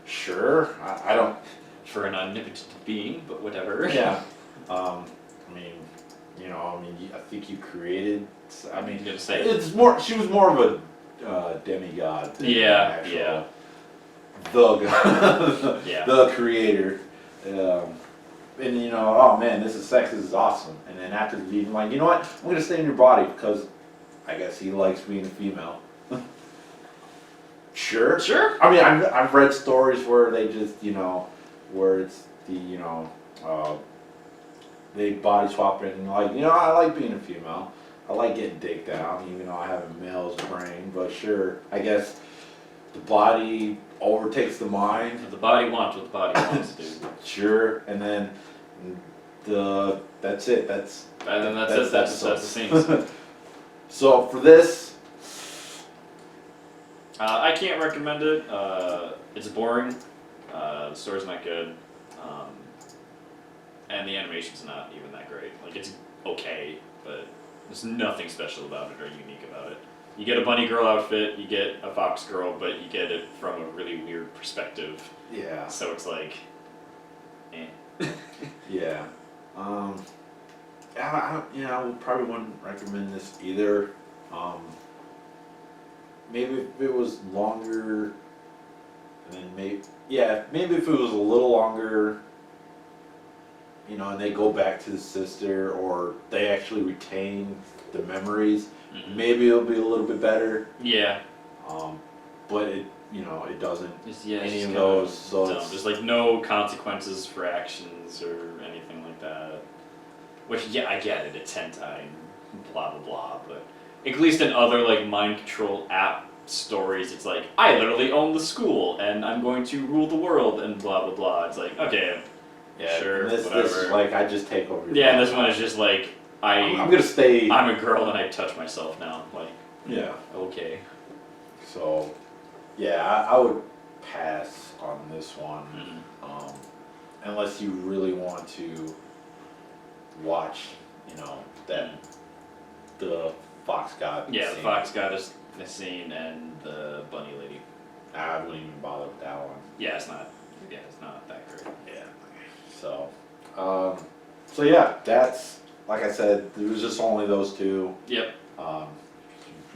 sure. I don't. For an omnipotent being, but whatever. Yeah. I think you created. I mean, gonna say it's more. She was more of a demigod. Than yeah. The god. Yeah. The creator. And oh man, this is awesome. And then after the meeting, like, you know what? I'm gonna stay in your body because I guess he likes being a female. Sure. I mean, I've read stories where they just where it's they body swap it and like, I like being a female. I like getting dick down, even though I have a male's brain. But sure, I guess the body overtakes the mind. The body wants what the body wants, dude. Sure, and then that's it. That's the same. So for this, I can't recommend it. It's boring. The story's not good, and the animation's not even that great. Like, it's okay, but there's nothing special about it or unique about it. You get a bunny girl outfit, you get a fox girl, but you get it from a really weird perspective. yeah, So it's like, eh. yeah, I probably wouldn't recommend this either. Maybe if it was longer, and then maybe if it was a little longer, and they go back to the sister, or they actually retain the memories, maybe it'll be a little bit better. Yeah. But it doesn't. Any of just those. So dumb. There's like no consequences for actions or anything like that. Which, yeah, I get it. It's hentai and blah blah blah, but at least in other like mind control app stories, it's like, I literally own the school and I'm going to rule the world and blah blah blah. It's like, okay, yeah, sure, this whatever. is like, I just take over. Yeah, and this one is just like, I'm gonna stay. I'm a girl and I touch myself now. Like, yeah. okay. So, yeah, I would pass on this one, unless you really want to watch, that the fox god. Yeah, the scene. fox goddess scene and the bunny lady. I wouldn't even bother with that one. Yeah, it's not that great. Yeah. So, yeah, that's, like I said, there was just only those two. Yep.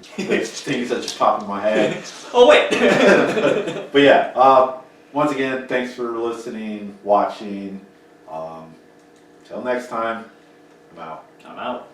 Things that just pop in my head. Oh wait. But yeah, once again, thanks for listening, watching. Till next time, I'm out. I'm out.